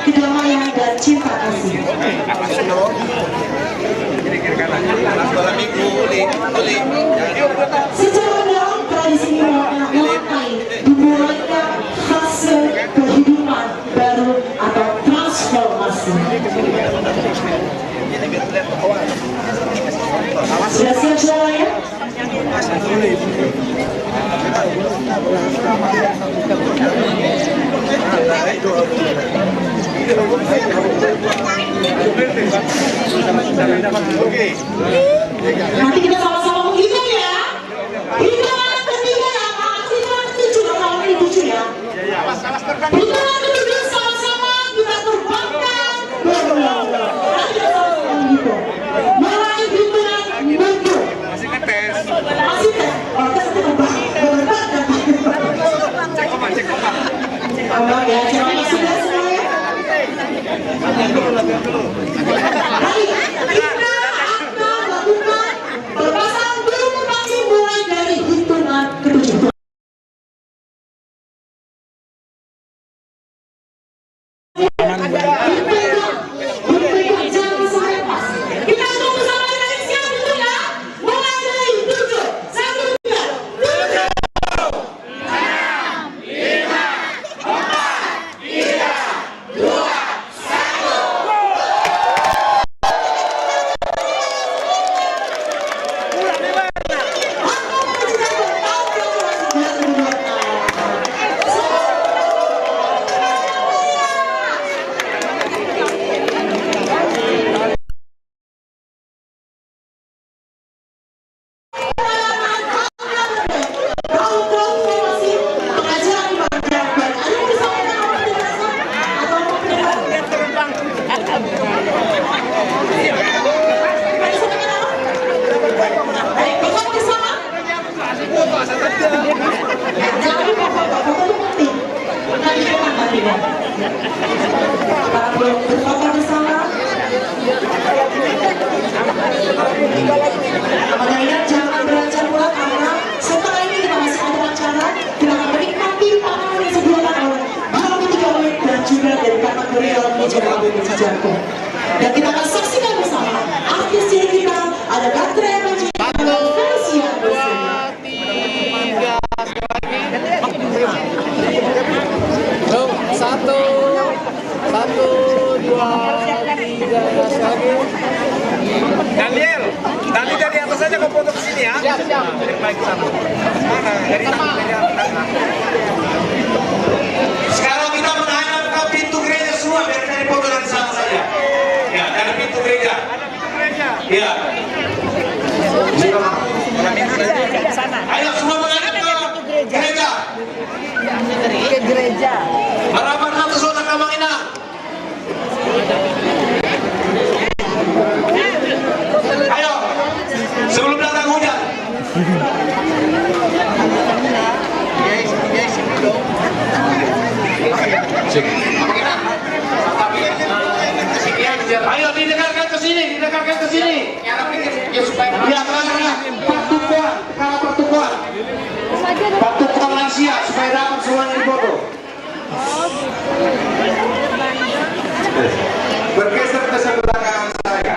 kedamaian dan cinta kasih. Secara mendalam tradisi ini memaknai dimulainya fase kehidupan baru atau transformasi. Sudah siap semuanya? Nanti kita sama-sama menghitung ya. Hitungan ketiga ya, hitungan 7, kalau ini 7 ya. Hitungan ketiga sama-sama kita terbangkan berulang. Nanti kita sama-sama menghitung. Mulai hitungan 7. Masih tes. Masih tes. Oh, tes terbang. Cek ombak, cek ombak. Ombak ya, cek ombak sudah semua ya. Baik, kita akan lakukan pelepasan burung merpati mulai dari hitungan ke-7. Jangan sampai lepas. Kita tunggu sama dengan siap dulu ya. Mulai dari 7, 1, 2, 7. 6, 5, 4, 3, 2, 1, 2, 3. Satu, dua, tiga, lagi. Daniel, dari atas aja kau foto ke sini ya. Siap. Baik sana. Mana? Dari Sekarang kita menghadap ke pintu gereja semua, biar dari foto dari sana saja. Ya, dari pintu gereja. Ya. Ayo semua menghadap ke gereja. Ke gereja. Harapan atas otak kamang ina. Ayo, sebelum datang hujan. Ayo didengarkan ke sini. Ya, pertukuan lansia supaya dapat semuanya difoto. Bergeser ke sebelah kanan saya.